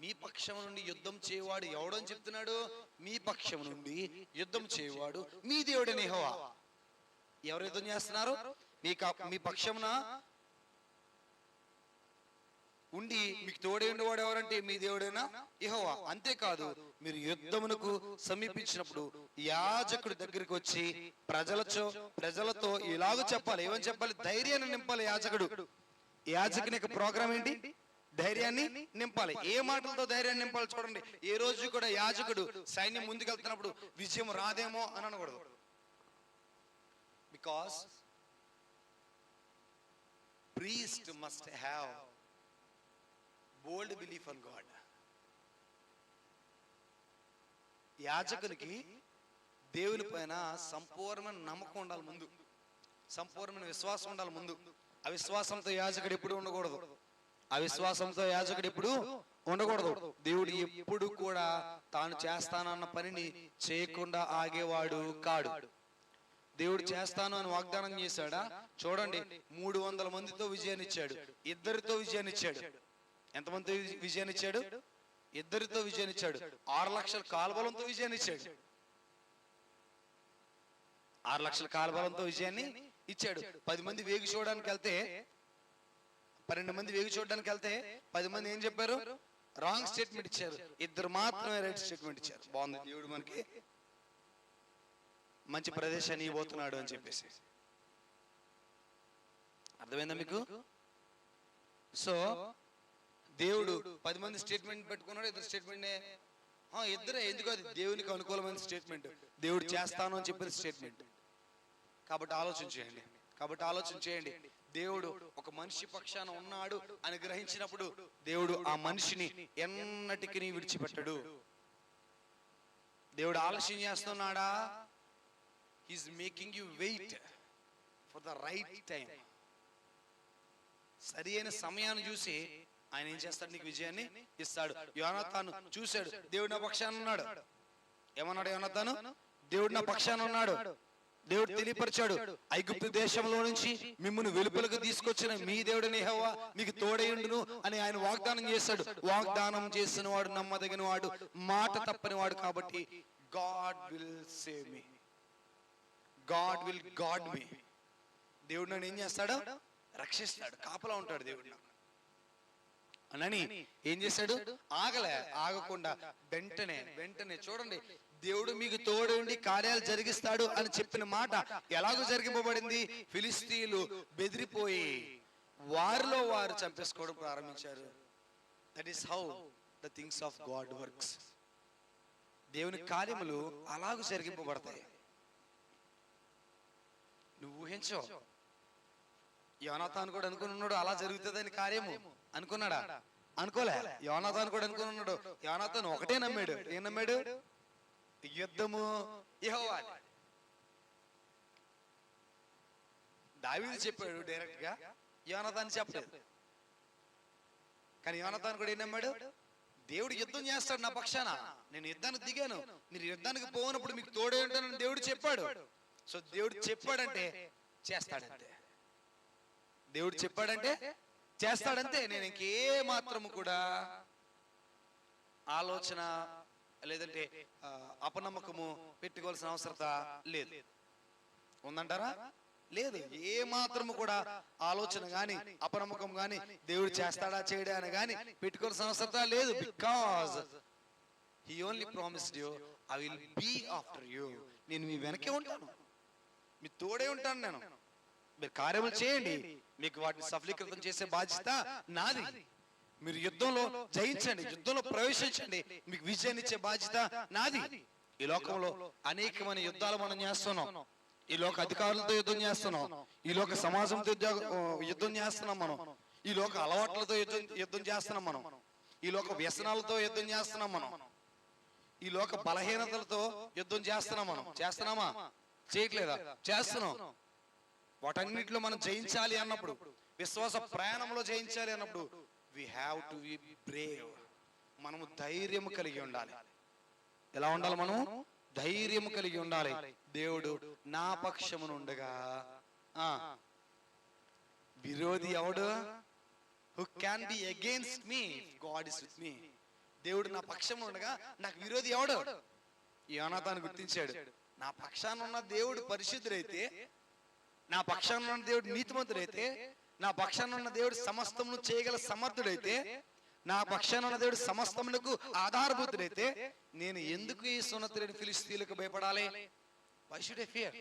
మీ పక్షం నుండి యుద్ధం చేయవాడు ఎవడని చెప్తున్నాడు? మీ పక్షం నుండి యుద్ధం చేయవాడు మీ దేవుడని యెహోవా. ఎవరు యుద్ధం చేస్తున్నారు? మీ పక్షమున ఉండి మీకు తోడే ఉండేవాడు ఎవరంటే మీ దేవుడైనా యెహోవా. అంతేకాదు, మీరు యుద్ధమునకు సమీపించినప్పుడు యాజకుడి దగ్గరికి వచ్చి ప్రజలతో ఇలాగ చెప్పాలి. ఏమని చెప్పాలి? ధైర్యాన్ని నింపాలి. యాజకుని యొక్క ప్రోగ్రామ్ ఏంటి? ధైర్యాన్ని నింపాలి. ఏ మాటలతో ధైర్యాన్ని నింపాలి చూడండి. ఏ రోజు కూడా యాజకుడు సైన్యం ముందుకెళ్తున్నప్పుడు విజయం రాదేమో అని అనకూడదు. Because priest must have bold belief on God. యాజకునికి దేవుని పైన సంపూర్ణమైన నమ్మకం ఉండాలి ముందు, సంపూర్ణమైన విశ్వాసం ఉండాలి ముందు. అవిశ్వాసంతో యాజకుడు ఎప్పుడు ఉండకూడదు. అవిశ్వాసంతో యాజకుడు ఎప్పుడు ఉండకూడదు. దేవుడు ఎప్పుడు కూడా తాను చేస్తానన్న పనిని చేయకుండా ఆగేవాడు కాడు. దేవుడు చేస్తాను అని వాగ్దానం చేశాడా? చూడండి, 300 మందితో విజయాన్ని ఇచ్చాడు, 2 విజయాన్ని ఇచ్చాడు. ఎంతమంది విజయాన్ని ఇచ్చాడు? 2 విజయాన్ని ఇచ్చాడు. 6 లక్షల కాల్బలంతో విజయాన్ని ఇచ్చాడు. 6 లక్షల కాల్బలంతో విజయాన్ని ఇచ్చాడు. 10 మంది వేగి చూడడానికి వెళ్తే, 12 మంది వేగి చూడడానికి వెళ్తే 10 మంది ఏం చెప్పారు? రాంగ్ స్టేట్మెంట్ ఇచ్చారు. 2 మాత్రమే రైట్ స్టేట్మెంట్ ఇచ్చారు. బాగుంది, దేవుడు మనకి మంచి ప్రదేశాన్ని ఇవ్వబోతున్నాడు అని చెప్పేసి. అర్థమైందా మీకు? సో దేవుడు 10 మంది స్టేట్మెంట్ పెట్టుకున్నాడు, ఇద్దరు స్టేట్మెంట్ ఇద్దరే. ఎందుకు? అది దేవునికి అనుకూలమైన స్టేట్మెంట్, దేవుడు చేస్తాను అని చెప్పిన స్టేట్మెంట్. కాబట్టి ఆలోచన చేయండి. దేవుడు ఒక మనిషి పక్షాన ఉన్నాడు అని గ్రహించినప్పుడు దేవుడు ఆ మనిషిని ఎన్నటికి విడిచిపెట్టడు. దేవుడు ఆలస్యం చేస్తున్నాడా? He's making you wait for the right time. సరి అయిన సమయాన్ని చూసి ఆయన ఏం చేస్తాడు? నీకు విజయాన్ని ఇస్తాడు. యోనాతాను చూశాడు, దేవుడు నా పక్షాన ఉన్నాడు. ఏమన్నాడు యోనాతాను? దేవుడు నా పక్షాన ఉన్నాడు. దేవుడు తెలియపరిచాడు, ఐగుప్తు దేశంలో నుంచి మిమ్మల్ని వెలుపలకు తీసుకొచ్చిన మీ దేవుడిని యెహోవా మీకు తోడైయుండును అని ఆయన వాగ్దానం చేశాడు. వాగ్దానం చేసిన వాడు నమ్మదగిన వాడు, మాట తప్పని వాడు. కాబట్టి God will save me, God will God me. దేవుడు నన్ను ఏం చేస్తాడు? రక్షిస్తాడు, కాపలా ఉంటాడు దేవుడు అని ఏం చేశాడు? ఆగకుండా వెంటనే చూడండి, దేవుడు మీకు తోడుండి కార్యాలు జరిగిస్తాడు అని చెప్పిన మాట ఎలాగో జరిగింపబడింది? ఫిలిస్తీయులు బెదిరిపోయి వారిలో వారు చంపేసుకోవడం ప్రారంభించారు. That is how the things of God works. దేవుని కార్యములు అలాగూ జరిగింపబడతాయి. నువ్వు ఊహించో. యోనాతాను కూడా అనుకుని ఉన్నాడు అలా జరుగుతుందని కార్యము. అనుకున్నాడా? అనుకోలే. యోనాతాను కూడా అనుకుని ఉన్నాడు. యోనాతాను ఒకటే నమ్మాడు. ఏం నమ్మాడు? యుద్ధము యెహోవాది. దావీదు చెప్పాడు డైరెక్ట్ గా, యోనాతాను చెప్పలేదు. కానీ యోనాతాను కూడా ఏం నమ్మాడు? దేవుడు యుద్ధం చేస్తాడు నా పక్షాన, నేను యుద్ధానికి దిగాను, మీరు యుద్ధానికి పోనప్పుడు మీకు తోడే ఉంటానని దేవుడు చెప్పాడు. సో దేవుడు చెప్పాడంటే చేస్తాడంతే. దేవుడు చెప్పాడంటే చేస్తాడంతే. నేను ఇంకే మాత్రము కూడా ఆలోచన లేదంటే అపనమ్మకము పెట్టుకోవాల్సిన అవసరత లేదు. ఉందంటారా? లేదు. ఏ మాత్రము కూడా ఆలోచన గాని అపనమ్మకం గాని దేవుడు చేస్తాడా చేయడా అని గాని పెట్టుకోవాల్సిన అవసరత లేదు. Because he only promised you, I will be after you. నేను మీ వెనకే ఉంటాను, మీ తోడే ఉంటాను. నేను మీరు కార్యములు చేయండి, మీకు వాటిని సఫలీకృతం చేసే బాధ్యత నాది. మీరు యుద్ధంలో జయించండి, యుద్ధంలో ప్రవేశించండి, మీకు విజయాన్ని ఇచ్చే బాధ్యత నాది. ఈ లోకంలో అనేకమైన యుద్ధాలు మనం చేస్తున్నాం. ఈ లోక అధికారులతో యుద్ధం చేస్తున్నాం, ఈ లోక సమాజంతో యుద్ధం చేస్తున్నాం మనం, ఈ లోక అలవాట్లతో యుద్ధం చేస్తున్నాం మనం, ఈ లోక వ్యసనాలతో యుద్ధం చేస్తున్నాం మనం, ఈ లోక బలహీనతలతో యుద్ధం చేస్తున్నాం మనం. చేస్తున్నామా? చేయట్లేదా? చేస్తున్నాం. వాటన్నిటిలో మనం జయించాలి అన్నప్పుడు, విశ్వాస ప్రయాణంలో జయించాలి అన్నప్పుడు we have to be brave. మనము ధైర్యము కలిగి ఉండాలి. ఎలా ఉండాలి? మనము ధైర్యము కలిగి ఉండాలి. దేవుడు నా పక్షమున ఉండగా విరోధి ఎవడు? who can be against me if God is with me. దేవుడు నా పక్షమున ఉండగా నాకు విరోధి ఎవడు? యోనాతాను గుర్తించాడు, నా పక్షాన ఉన్న దేవుడు పరిశుద్ధుడైతే, నా పక్షాన ఉన్న దేవుడు నీతిమంతుడైతే, నా పక్షాన ఉన్న దేవుడు సమస్తమును చేయగల సమర్థుడైతే, నా పక్షాన ఉన్న దేవుడు సమస్తమునకు ఆధారభూతుడైతే, నేను ఎందుకు ఈ సున్నతులైన ఫిలిస్తీయులకు భయపడాలి? Why should I fear?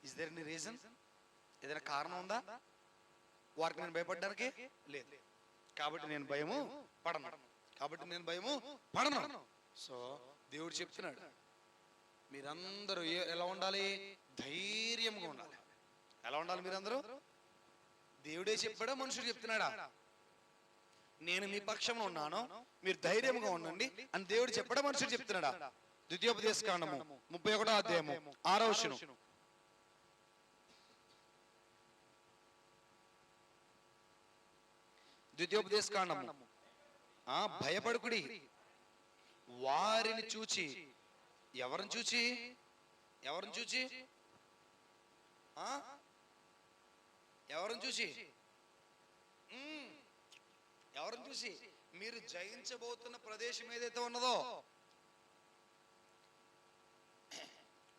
Is there any reason? ఏదైనా కారణం ఉందా వారికి నేను భయపడడానికి? లేదు. కాబట్టి నేను భయము పడను. సో దేవుడు చెప్తున్నాడు, మీరందరూ ఎలా ఉండాలి? ధైర్యంగా ఉండాలి. ఎలా ఉండాలి మీరందరూ? దేవుడే చెప్పాడా? మనుషుడు చెప్తున్నాడా? నేను మీ పక్షంలో ఉన్నాను, మీరు ధైర్యంగా ఉండండి అని దేవుడు చెప్పాడా? మనుషుడు చెప్తున్నాడా? ద్వితీయోపదేశకాండము 31వ అధ్యాయము 6వ వచనం. ద్వితీయోపదేశకాండము. భయపడుకుడి వారిని చూచి. ఎవరిని చూచి? ఎవరిని చూచి? ఎవరిని చూసి? మీరు జయించబోతున్న ప్రదేశం ఏదైతే ఉన్నదో,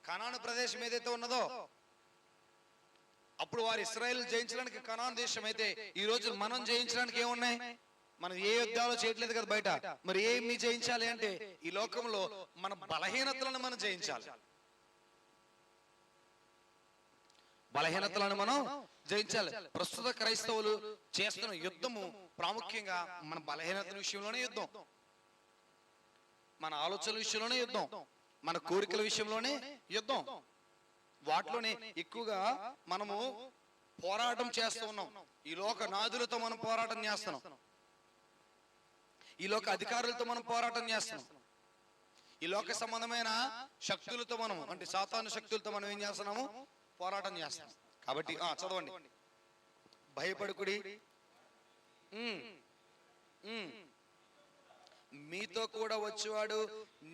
కనాను ప్రదేశం ఏదైతే ఉన్నదో, అప్పుడు వారు ఇశ్రాయేలు జయించడానికి కనాను దేశం అయితే, ఈ రోజు మనం జయించడానికి ఏమున్నాయి? మనం ఏ యుద్ధాలు చేయట్లేదు కదా బయట. మరి ఏమి జయించాలి అంటే ఈ లోకంలో మన బలహీనతలను మనం జయించాలి. బలహీనతలను మనం జయించాలి. ప్రస్తుత క్రైస్తవులు చేస్తున్న యుద్ధము ప్రాముఖ్యంగా మన బలహీనత విషయంలోనే యుద్ధం, మన ఆలోచనల విషయంలోనే యుద్ధం, మన కోరికల విషయంలోనే యుద్ధం. వాటిలోనే ఎక్కువగా మనము పోరాటం చేస్తూ ఉన్నాం. ఈ లోక నాదులతో మనం పోరాటం చేస్తున్నాం, ఈ లోక అధికారులతో మనం పోరాటం చేస్తున్నాం, ఈ లోక సంబంధమైన శక్తులతో మనం అంటే సాతాను శక్తులతో మనం ఏం చేస్తున్నాము? పోరాటం చేస్తున్నాం. కాబట్టి చదవండి. భయపడుకుడి, మీతో కూడా వచ్చేవాడు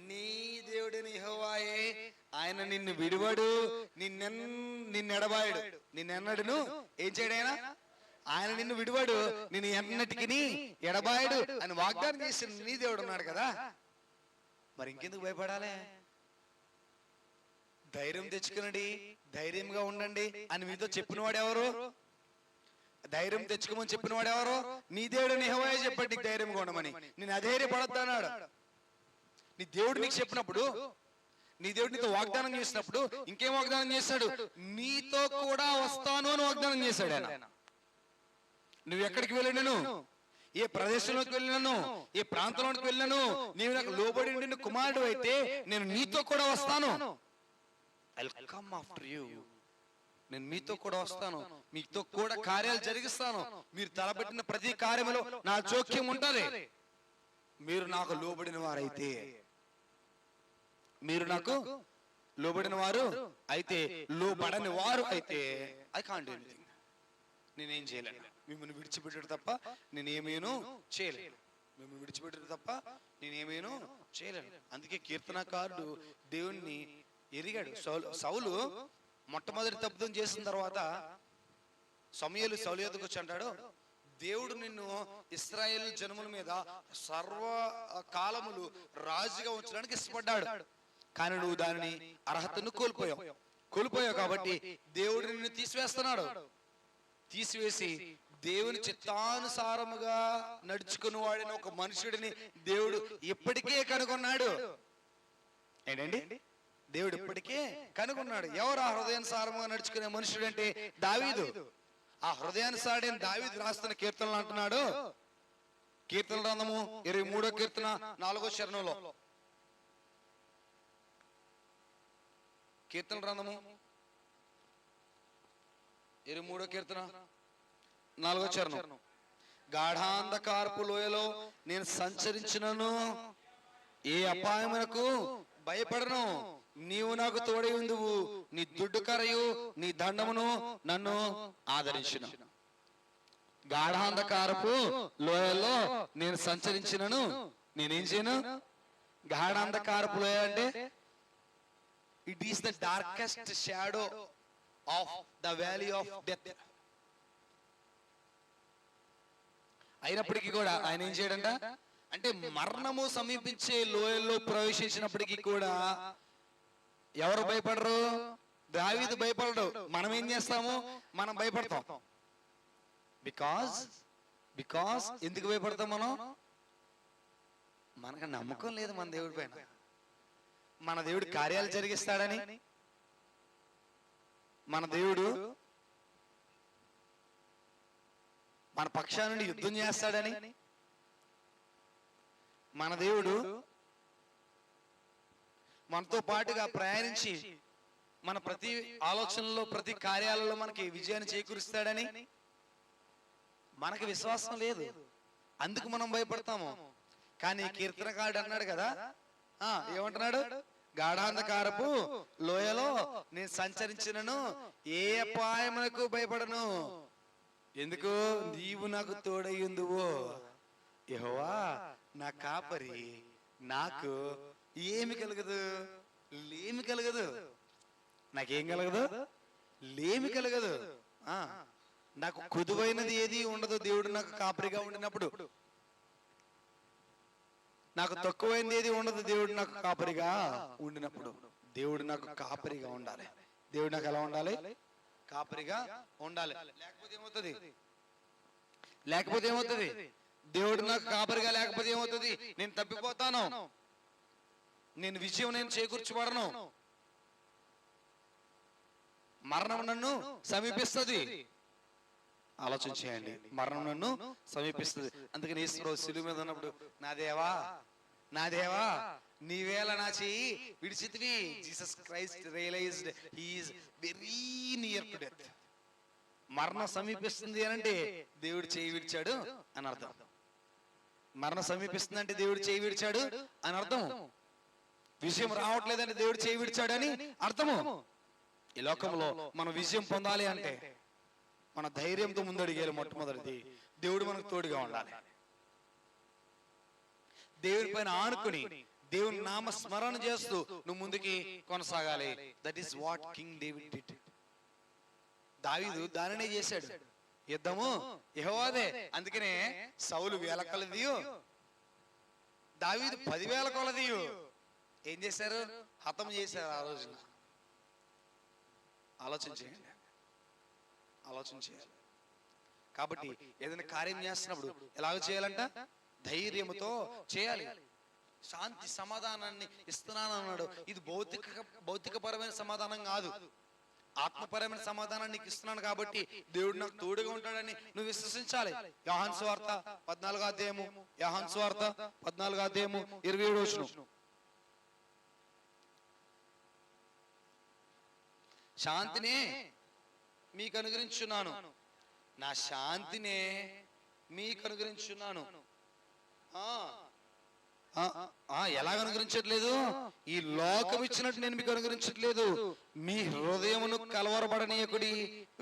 నీ దేవుడిని యెహోవాయే, ఆయన నిన్ను విడివాడు, నిన్నెడబాయడు, నిన్నెన్నడును ఏం చేయడు ఆయన? ఆయన నిన్ను విడివాడు, నిన్ను ఎన్నటికి ఎడబాయడు అని వాగ్దానం చేసిన నీ దేవుడు ఉన్నాడు కదా, మరి ఇంకెందుకు భయపడాలి? ధైర్యం తెచ్చుకునండి, ధైర్యంగా ఉండండి అని మీతో చెప్పిన వాడు ఎవరు? ధైర్యం తెచ్చుకోమని చెప్పిన వాడు ఎవరు? నీ దేవుడు యెహోవాయే చెప్పాడు నీకు ధైర్యంగా ఉండమని. నేను అధైర్యపడొద్దు అన్నాడు. నీ దేవుడు నీకు చెప్పినప్పుడు, నీ దేవుడు నీతో వాగ్దానం చేసినప్పుడు ఇంకేం వాగ్దానం చేశాడు? నీతో కూడా వస్తాను అని వాగ్దానం చేశాడు ఆయన. నువ్వు ఎక్కడికి వెళ్ళినను, ఏ ప్రదేశంలోకి వెళ్ళినను, ఏ ప్రాంతంలోకి వెళ్ళినను, నీవు నాకు లోబడి ఉండిన కుమారుడు అయితే నేను నీతో కూడా వస్తాను. I will come after you. నేను మీతో కూడా వస్తాను, మీతో కూడా కార్యాలు జరిగిస్తాను. మీరు తలపెట్టిన ప్రతి కార్యములో నా జోక్యం ఉంటది. మీరు నాకు లోబడిన వారైతే, మీరు నాకు లోబడిన వారు అయితే, లోబడని వారు అయితే ఐ కాంట్ డూ ఎనీథింగ్. నేనేం చేయలేను. మిమ్మల్ని విడిచిపెట్టడు తప్ప నేనేమేను చేయలేను. మిమ్మల్ని విడిచిపెట్టడు తప్ప నేనేమేను చేయలేను. అందుకే కీర్తనకారుడు దేవుణ్ణి ఎరిగాడు. సౌలు మొట్టమొదటి తప్పుదం చేసిన తర్వాత సమూయేలు సౌలు యొద్దకు వచ్చి అంటాడు, దేవుడు నిన్ను ఇశ్రాయేలు జనముల మీద సర్వ కాలములు రాజుగా ఉంచడానికి ఇష్టపడ్డాడు, కానీ నువ్వు దానిని అర్హతను కోల్పోయావు కాబట్టి దేవుడు నిన్ను తీసివేస్తున్నాడు. తీసివేసి దేవుని చిత్తానుసారముగా నడుచుకుని వాడిన ఒక మనుషుడిని దేవుడు ఇప్పటికే కనుగొన్నాడు. ఏంటండి? దేవుడు ఇప్పటికే కనుగొన్నాడు. ఎవరు ఆ హృదయానుసారముగా నడుచుకునే మనుషుడు అంటే దావీదు. ఆ హృదయానుసారైన దావీదు రాస్తున్న కీర్తనలు అంటున్నాడు, కీర్తన గ్రంథము 23వ కీర్తన 4వ చరణంలో, కీర్తన గ్రంథము 23వ కీర్తన 4వ చరణం, గాఢాంధకారపు లోయలో నేను సంచరించినను ఏ అపాయమునకు భయపడను, నీవు నాకు తోడై ఉందువు, నీ దుడ్డు కరయు నీ దండమును నన్ను ఆదరించును. గాఢాంధకారపు లోయలో నేను సంచరించినను నేనేం చేయను? గాఢాంధకారపు లోయ అంటే it is the darkest shadow of the valley of death. అయినప్పటికీ కూడా ఆయన ఏం చేయడంట అంటే మరణము సమీపించే లోయల్లో ప్రవేశించినప్పటికీ కూడా ఎవరు భయపడరు? దావీదు భయపడడు. మనం ఏం చేస్తాము? మనం భయపడతాం. బికాస్ ఎందుకు భయపడతాం? మనకు నమ్మకం లేదు మన దేవుడి పైన. మన దేవుడు కార్యాలు జరిగిస్తాడని, మన దేవుడు మన పక్షాన నుండి యుద్ధం చేస్తాడని, మన దేవుడు మనతో పాటుగా ప్రయాణించి మన ప్రతి ఆలోచనలో ప్రతి కార్యాలలో మనకి విజయాన్ని చేకూరుస్తాడని మనకి విశ్వాసం లేదు. అందుకు మనం భయపడతాము. కానీ కీర్తనకారుడు అన్నాడు కదా, ఏమంటున్నాడు? గాఢాంధకారపు లోయలో నేను సంచరించినను ఏ అపాయమునకు భయపడను. ఎందుకు? నీవు నాకు తోడయ్యుందువో యెహోవా నా కాపరి, నాకు ఏమి కలగదు, లేమి కలగదు. నాకేం కలగదు? లేమి కలగదు. నాకు కుదువైనది ఏది ఉండదు దేవుడు నాకు కాపరిగా ఉండినప్పుడు. నాకు తక్కువైనది ఏది ఉండదు దేవుడు నాకు కాపరిగా ఉండినప్పుడు. దేవుడు నాకు కాపరిగా ఉండాలి. దేవుడు నాకు ఎలా ఉండాలి? కాపరిగా ఉండాలి. లేకపోతే ఏమవుతుంది? దేవుడు నాకు కాపరిగా లేకపోతే ఏమవుతుంది? నేను తప్పిపోతాను, నేను విజయం నేను చేకూర్చబడను. మరణం నన్ను సమీపిస్తుంది. ఆలోచన చేయండి, మరణం నన్ను సమీపిస్తుంది. అందుకని యేసు శిలువ మీద ఉన్నప్పుడు నా దేవా నీవేళ నా చెయ్యి విడిచితివి. Jesus Christ realized he is very near to death. మరణం సమీపిస్తుంది అని అంటే దేవుడు చేయి విడిచాడు అని అర్థం. మరణం సమీపిస్తుంది అంటే దేవుడు చేయి విడిచాడు అని అర్థం. విజయం రావట్లేదంటే దేవుడు చేయి విడిచాడు అని అర్థము. ఈ లోకంలో మనం విజయం పొందాలి అంటే మన ధైర్యంతో ముందడిగేయాలి. మొట్టమొదటిది దేవుడు మనకు తోడుగా ఉండాలి. దేవుడి పైన ఆనుకుని దేవుని నామ స్మరణ చేస్తూ నువ్వు ముందుకి కొనసాగాలి. That is what king David did. దావీదు దానినే చేశాడు. యుద్ధము యెహోవాదే. అందుకనే సౌలు 1000 కొలదియు, దావీదు 10,000 కొలదియు ఏం చేశారు? హతం చేశారు ఆ రోజున. ఆలోచన చేయాలి. కాబట్టి ఏదైనా కార్యం చేస్తున్నప్పుడు ఎలాగ చేయాలంట? ధైర్యముతో చేయాలి. శాంతి సమాధానాన్ని ఇస్తున్నాను అన్నాడు. ఇది భౌతికపరమైన సమాధానం కాదు, ఆత్మపరమైన సమాధానాన్ని నీకు ఇస్తున్నాను కాబట్టి దేవుడు నాకు తోడుగా ఉంటాడని నువ్వు విశ్వసించాలి. యోహాను సువార్త 14వ అధ్యాయము, యోహాను సువార్త 14వ అధ్యాయము 27వ వచనం. శాంతినే మీకు అనుగ్రహించున్నాను, నా శాంతినే మీకు అనుగ్రహించున్నాను. ఎలాగ అనుగ్రహించట్లేదు? ఈ లోకం ఇచ్చినట్టు నేను మీకు అనుగ్రహించట్లేదు. మీ హృదయమును కలవరపడనీయకుడి,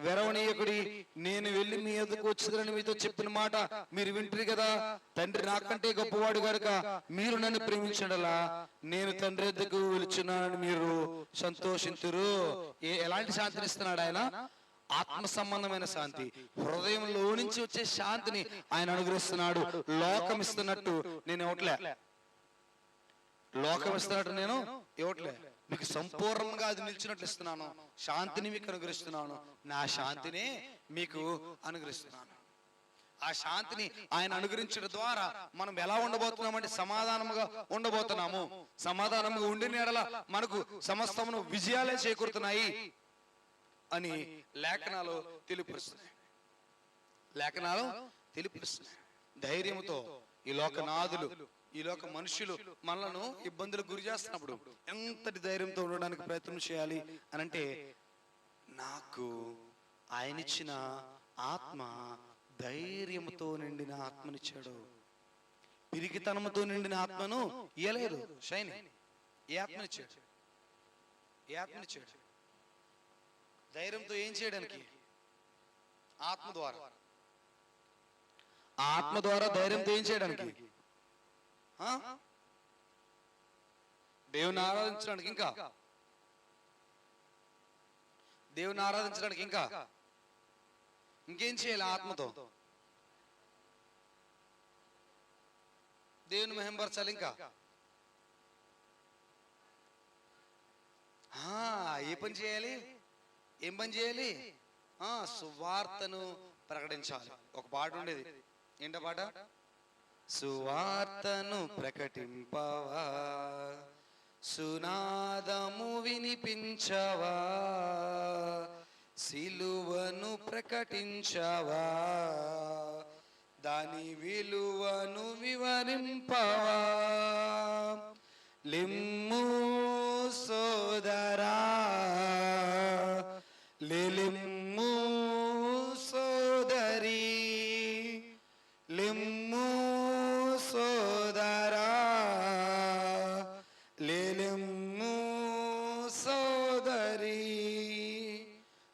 వెరవనీయకుడి. నేను వెళ్ళి మీ ఎదుకు వచ్చేదని మీతో చెప్పిన మాట మీరు వింటారు కదా. తండ్రి నాకంటే గొప్పవాడు గనుక మీరు నన్ను ప్రేమించడలా నేను తండ్రి ఎద్దుకు వెళుచున్నానని మీరు సంతోషింతురు. ఎలాంటి శాంతిని ఇస్తున్నాడు ఆయన? ఆత్మ సంబంధమైన శాంతి, హృదయంలో నుంచి వచ్చే శాంతిని ఆయన అనుగ్రహిస్తున్నాడు. లోకం ఇస్తున్నట్టు నేను ఇవ్వట్లే. లోకం ఇస్తున్నట్టు నేను ఇవ్వట్లే. మీకు సంపూర్ణంగా అది నిలిచినట్లు ఇస్తున్నాను. శాంతిని మీకు అనుగ్రహిస్తున్నాను. నా శాంతిని మీకు అనుగ్రహిస్తున్నాను. ఆ శాంతిని ఆయన అనుగ్రహించడం ద్వారా మనం ఎలా ఉండబోతున్నామంటే సమాధానముగా ఉండబోతున్నాము. సమాధానముగా ఉండిన ఎడల మనకు సమస్తమును విజయాలే చేకూరుతున్నాయి అని లేఖనాలు తెలియపరుస్తున్నాయి. ధైర్యంతో ఈ లోకనాథులు, ఈ లోక మనుషులు మనలను ఇబ్బందులకు గురి చేస్తున్నప్పుడు ఎంతటి ధైర్యంతో ఉండడానికి ప్రయత్నం చేయాలి అని అంటే, నాకు ఆయన ఇచ్చిన ఆత్మ ధైర్యంతో నిండిన ఆత్మనిచ్చాడు. పిరికితనముతో నిండిన ఆత్మను ఇయ్యలేదు. షైని ఏ ఆత్మనిచ్చాడు? ధైర్యంతో ఏం చేయడానికి? ఆత్మ ద్వారా ధైర్యంతో ఏం చేయడానికి? దేవుని ఆరాధించడానికి, ఇంకా ఇంకేం చేయాలి? ఆత్మతో దేవుని మహింపరచాలి. ఇంకా ఏ పని చేయాలి? ఏం పని చేయాలి? సువార్తను ప్రకటించాలి. ఒక పాట ఉండేది. ఏంటో పాట? సువార్తను ప్రకటింపవా, సునాదము వినిపించవా, సిలువను ప్రకటించవా, దాని విలువను వివరింపవా. లిమ్ము సోదరా, లిమ్ము సోదరి, లిమ్ము సోదరా, లిమ్ము సోదరి.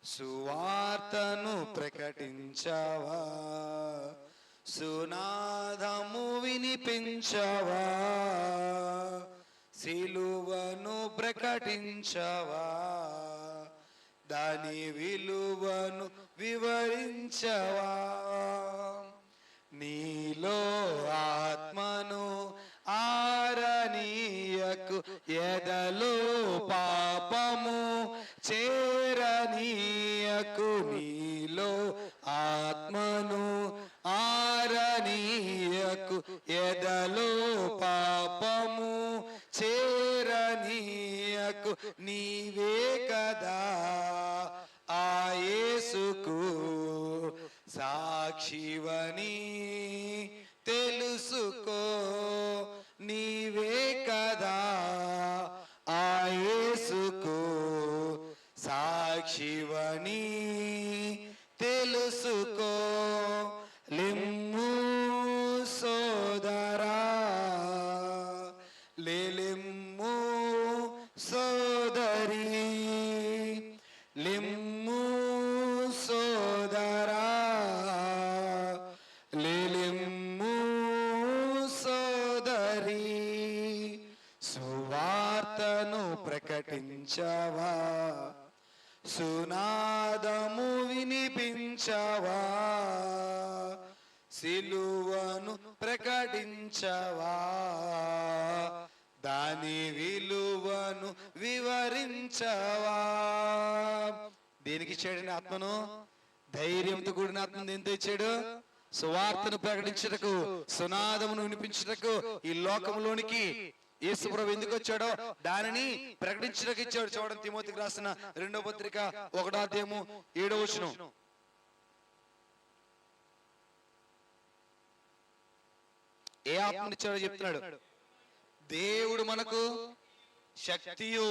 సువార్తను ప్రకటించవా, సునాదము వినిపించవా, సిలువను ప్రకటించవా, దాని విలువను వివరించవా. నీలో ఆత్మను ఆరనీయకు, ఎదలో పాపము చేరనీయకు. నీలో ఆత్మను ఆరనీయకు, ఎదలో పాపము చేరనీయకు. నీవే కదా సాక్షివని తెలుసుకో, నీవే కదా ఆ యేసుకు సాక్షివని తెలుసుకో. లిమ్ము సోదరా, లిమ్ము సోదరి, లిమ్ము సోదరా, లిమ్ము సోదరి. సువార్తను ప్రకటించవా, సునాదము వినిపించవా, సిలువను ప్రకటించవా, దాని విలువను వివరించవా. దేనికి ఇచ్చాడండి ఆత్మను? ధైర్యంతో కూడిన ఆత్మను దేంతో ఇచ్చాడు? సువార్తను ప్రకటించుటకు, సునాదమును వినిపించుటకు. ఈ లోకంలోనికి యేసుప్రభు ఎందుకు వచ్చాడో దానిని ప్రకటించడానికి ఇచ్చాడు. చూడండి, తిమోతికి రాసిన 2వ పత్రిక 1వ అధ్యాయము 7వ వచనం. ఏ ఆత్మనిచ్చాడో చెప్తున్నాడు. దేవుడు మనకు శక్తియు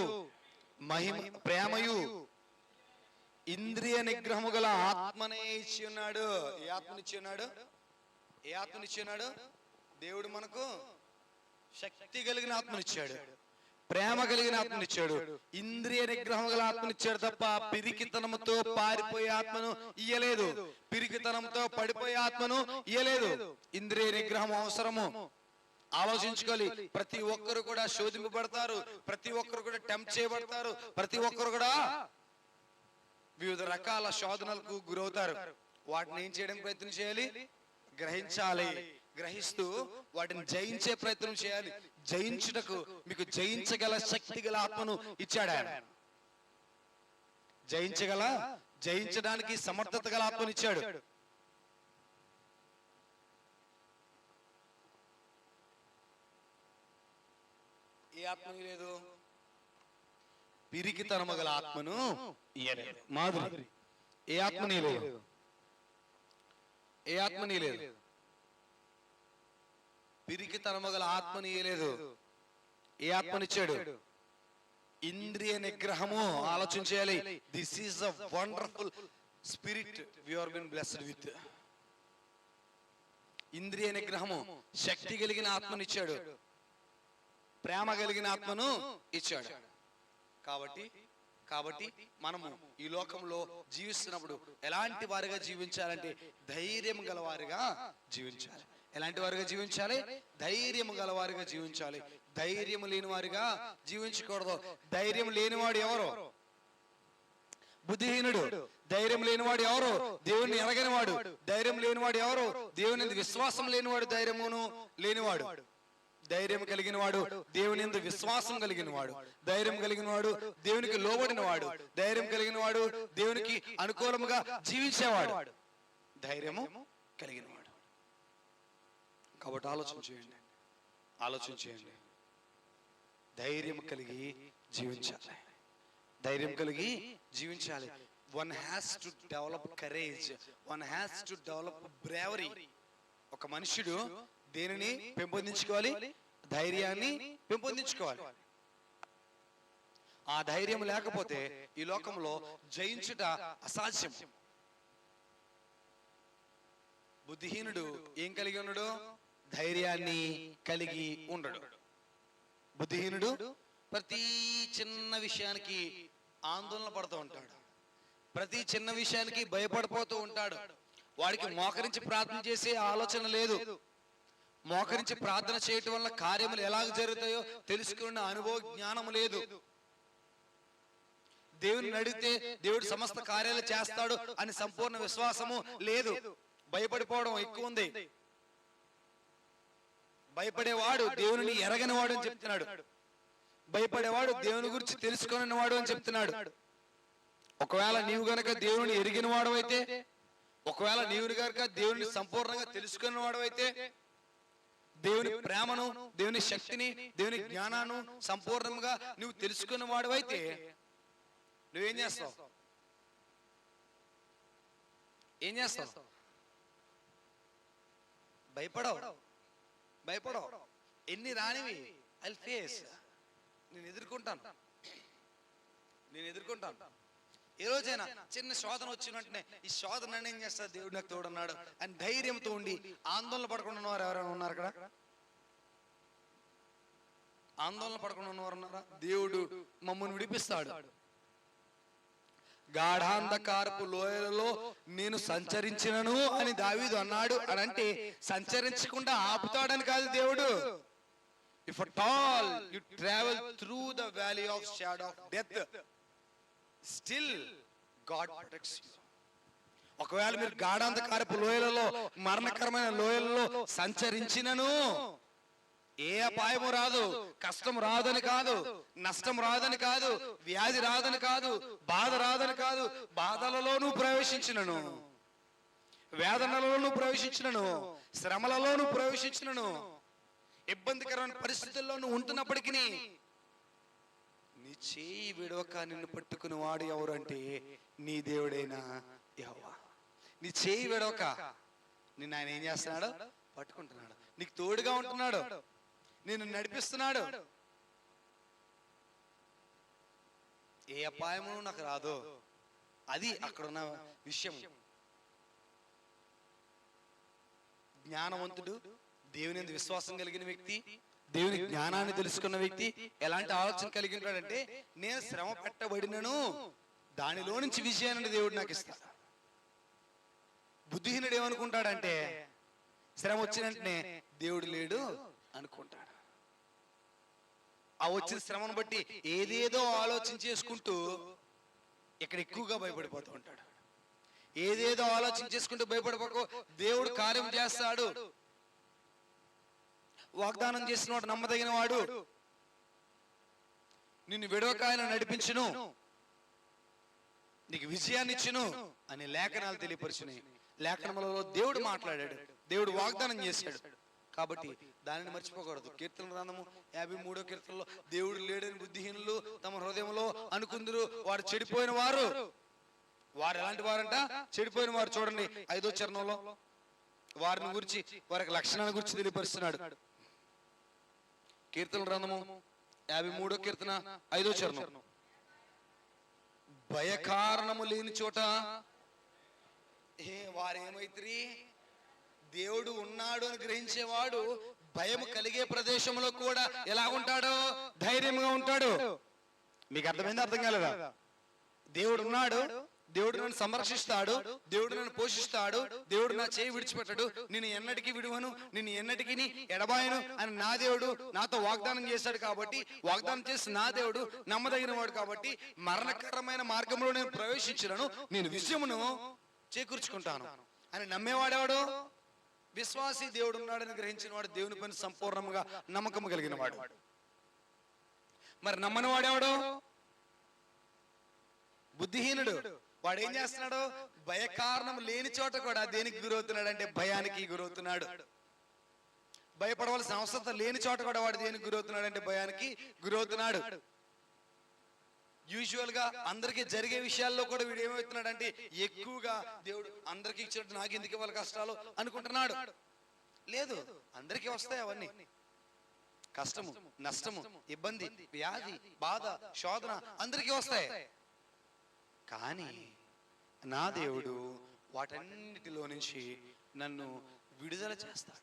మహిమ ప్రేమయు ఇంద్రియ నిగ్రహము గల ఆత్మనే ఇచ్చి ఉన్నాడు. ఏ ఆత్మనిచ్చి ఉన్నాడు? ఏ ఆత్మనిచ్చి ఉన్నాడు? దేవుడు మనకు శక్తి కలిగిన ఆత్మనిచ్చాడు, ప్రేమ కలిగిన ఆత్మనిచ్చాడు, ఇంద్రియ నిగ్రహం గల ఆత్మనిచ్చాడు తప్ప పిరికితనంతో పారిపోయే ఆత్మను ఇయ్యలేదు, పిరికితనంతో పడిపోయే ఆత్మను ఇయ్యలేదు. ఇంద్రియ నిగ్రహం అవసరము. ఆలోచించుకోవాలి. ప్రతి ఒక్కరు కూడా శోధింపబడతారు, ప్రతి ఒక్కరు కూడా టెంప్ట్ చేయబడతారు, ప్రతి ఒక్కరు కూడా వివిధ రకాల శోధనలకు గురవుతారు. వాటిని ఏం చేయడానికి ప్రయత్నం చేయాలి? గ్రహించాలి. గ్రహిస్తూ వాటిని జయించే ప్రయత్నం చేయాలి. జయించుటకు మీకు జయించగల శక్తి గల ఆత్మను ఇచ్చాడు ఆయన. జయించడానికి సమర్థత గల ఆత్మను ఇచ్చాడు. ఏ ఆత్మని లేదు? పిరికితనము గల ఆత్మను ఇయ్యలేదు. మాధురి, ఏ ఆత్మని లేదు? ఏ ఆత్మని లేదు? పిరికితనము గల ఆత్మని ఇయ్యలేదు. ఏ ఆత్మనిచ్చాడు? ఇంద్రియ నిగ్రహము. ఆలోచించాలి. This is a wonderful spirit we are been blessed with. ఇంద్రియ నిగ్రహము, శక్తి కలిగిన ఆత్మనిచ్చాడు, ప్రేమ కలిగిన ఆత్మను ఇచ్చాడు. కాబట్టి మనము ఈ లోకంలో జీవిస్తున్నప్పుడు ఎలాంటి వారిగా జీవించాలంటే ధైర్యం గలవారిగా జీవించాలి. ఎలాంటి వారిగా జీవించాలి? ధైర్యం గలవారిగా జీవించాలి. ధైర్యం లేని వారిగా జీవించకూడదు. ధైర్యం లేనివాడు ఎవరు? బుద్ధిహీనుడు. ధైర్యం లేనివాడు ఎవరు? దేవుని ఎరగనివాడు. ధైర్యం లేనివాడు ఎవరు? దేవుని విశ్వాసం లేనివాడు. ధైర్యమును లేనివాడు. ధైర్యం కలిగిన వాడు దేవుని యందు విశ్వాసం కలిగిన వాడు. ధైర్యం కలిగిన వాడు దేవునికి లోబడిన వాడు. ధైర్యం కలిగిన వాడు దేవునికి అనుకూలముగా జీవించేవాడు. ధైర్యము కలిగిన వాడు. కాబట్టి ఆలోచన చేయండి. ధైర్యం కలిగి జీవించాలి. ధైర్యం కలిగి జీవించాలి. One has to develop courage, one has to develop bravery. ఒక మనుషుడు దేనిని పెంపొందించుకోవాలి? ధైర్యాన్ని పెంపొందించుకోవాలి. ఆ ధైర్యం లేకపోతే ఈ లోకంలో జయించుట అసాధ్యం. బుద్ధిహీనుడు ఏం కలిగి ఉన్నాడు? ధైర్యాన్ని కలిగి ఉండడు. బుద్ధిహీనుడు ప్రతి చిన్న విషయానికి ఆందోళన పడుతూ ఉంటాడు, ప్రతి చిన్న విషయానికి భయపడిపోతూ ఉంటాడు. వాడికి మోకరించి ప్రార్థన చేసే ఆలోచన లేదు. మోకరించి ప్రార్థన చేయటం వల్ల కార్యములు ఎలాగ జరుగుతాయో తెలుసుకున్న అనుభవ జ్ఞానం లేదు. దేవుని అడిగితే దేవుడు సమస్త కార్యాలు చేస్తాడు అని సంపూర్ణ విశ్వాసము లేదు. భయపడిపోవడం ఎక్కువ ఉంది. భయపడేవాడు దేవుని ఎరగనివాడు అని చెప్తున్నాడు. భయపడేవాడు దేవుని గురించి తెలుసుకున్నవాడు అని చెప్తున్నాడు. ఒకవేళ నీవు గనక దేవుని ఎరిగిన వాడు అయితే, ఒకవేళ నీవు గనక దేవుని సంపూర్ణంగా తెలుసుకున్న వాడు అయితే, దేవుని ప్రేమను, దేవుని శక్తిని, దేవుని జ్ఞానాన్ని సంపూర్ణంగా నువ్వు తెలుసుకున్న వాడు అయితే నువ్వేం చేస్తావు? భయపడవు, ఎన్ని రానివి ఐ ఫేస్, నేను ఎదుర్కొంటాను. ఏ రోజైనా చిన్న శోధన వచ్చిన వెంటనే ఈ శోధన ఏం చేస్తారు, దేవుడు నాకు తోడున్నాడు అని ధైర్యంతో ఉండి ఆందోళన పడకుండా ఉన్నవారు ఎవరైనా ఉన్నారు అక్కడ? ఆందోళన పడకుండా ఉన్నవారు ఉన్నారా? దేవుడు మమ్మల్ని విడిపిస్తాడు. గాఢాంధకారపు లోయలలో నేను సంచరించినను అని దావీదు అన్నాడు అని అంటే సంచరించకుండా ఆపుతాడని కాదు దేవుడు. If at all you travel through the valley of shadow of death, still God protects you. ఒకవేళ మీరు గాఢాంధకారపు లోయలలో, మరణకరమైన లోయలలో సంచరించినను ఏ అపాయము రాదు, కష్టం రాదని కాదు, నష్టం రాదని కాదు, వ్యాధి రాదని కాదు, బాధ రాదని కాదు. బాధలలోనూ ప్రవేశించినను, వేదనలలోనూ ప్రవేశించినను, శ్రమలలోనూ ప్రవేశించినను, ఇబ్బందికరమైన పరిస్థితుల్లోనూ ఉంటున్నప్పటికీ నీ చేయి విడవక నిన్ను పట్టుకుని వాడు ఎవరు అంటే నీ దేవుడైన యెహోవా. నీ చేయి విడవక నిన్ను ఆయన ఏం చేస్తున్నాడు? పట్టుకుంటున్నాడు. నీకు తోడుగా ఉంటున్నాడు, నిన్ను నడిపిస్తున్నాడు. ఏ అపాయము నాకు రాదు, అది అక్కడున్న విషయం. జ్ఞానవంతుడు, దేవుని యందు విశ్వాసం కలిగిన వ్యక్తి, దేవుని జ్ఞానాన్ని తెలుసుకున్న వ్యక్తి ఎలాంటి ఆలోచన కలిగి ఉంటాడంటే, నేను శ్రమ పెట్టబడినను దానిలో నుంచి విజయాన్ని దేవుడు నాకు ఇస్తాడు. బుద్ధిహీనుడు ఏమనుకుంటాడంటే శ్రమ వచ్చినంటనే దేవుడు లేడు అనుకుంటాడు. ఆ వచ్చిన శ్రమను బట్టి ఏదేదో ఆలోచన చేసుకుంటూ ఇక్కడ ఎక్కువగా భయపడిపోతూ ఉంటాడు. ఏదేదో ఆలోచన చేసుకుంటూ భయపడిపోక దేవుడు కార్యం చేస్తాడు. వాగ్దానం చేసిన వాడు నమ్మదగిన వాడు, నిన్ను విడవక ఆయన నడిపించును, నీకు విజయాన్ని ఇచ్చును అని లేఖనాలు తెలియపరిచినాయి. లేఖనములలో దేవుడు మాట్లాడాడు, దేవుడు వాగ్దానం చేశాడు. కాబట్టి దానిని మర్చిపోకూడదు. కీర్తన గ్రంథము 53వ కీర్తనలో దేవుడు లేడని బుద్ధిహీనులు తమ హృదయంలో అనుకుందరు, వారు చెడిపోయిన వారు. వారు ఎలాంటి వారంట? చెడిపోయిన వారు. చూడండి 5వ చరణంలో వారిని గురించి, వారికి లక్షణాల గురించి తెలియపరుస్తున్నాడు. కీర్తన గ్రంథము 53వ కీర్తన 5వ చరణం. భయకారణము లేని చోట వారేమైత్రి? దేవుడు ఉన్నాడు అని గ్రహించేవాడు భయం కలిగే ప్రదేశంలో కూడా ఎలా ఉంటాడో ధైర్యంగా ఉంటాడు. మీకు అర్థమైంది? అర్థం కాలేదా? దేవుడు ఉన్నాడు, దేవుడు నన్ను సంరక్షిస్తాడు, దేవుడు నన్ను పోషిస్తాడు, దేవుడు నా చేయి విడిచిపెట్టాడు, నేను ఎన్నటికీ విడువను, నేను ఎన్నటికీ ఎడబాయను అని నా దేవుడు నాతో వాగ్దానం చేశాడు. కాబట్టి వాగ్దానం చేసి నా దేవుడు నమ్మదగిన వాడు. కాబట్టి మరణకరమైన మార్గంలో నేను ప్రవేశించినను నేను విజయమును చేకూర్చుకుంటాను అని నమ్మేవాడేవాడు? విశ్వాసి. దేవుడు ఉన్నాడని గ్రహించిన వాడు దేవుని పైన సంపూర్ణంగా నమ్మకం కలిగిన వాడు. మరి నమ్మని వాడేవాడు? బుద్ధిహీనుడు. వాడు ఏం చేస్తున్నాడు? భయకారణం లేని చోట కూడా దేనికి గురవుతున్నాడు అంటే భయానికి గురవుతున్నాడు. భయపడవలసిన అవసరం లేని చోట కూడా వాడు దేనికి గురవుతున్నాడు అంటే భయానికి గురవుతున్నాడు. యూజువల్ గా అందరికీ జరిగే విషయాల్లో కూడా వీడు ఏమవుతున్నాడు అంటే ఎక్కువగా దేవుడు అందరికి ఇచ్చినట్టు నాకు ఎందుకు ఇవ్వాలి కష్టాలు అనుకుంటున్నాడు. లేదు, అందరికీ వస్తాయి అవన్నీ. కష్టము, నష్టము, ఇబ్బంది, వ్యాధి, బాధ, శోధన అందరికీ వస్తాయి. కానీ నా దేవుడు వాటన్నిటిలో నుంచి నన్ను విడుదల చేస్తాడు,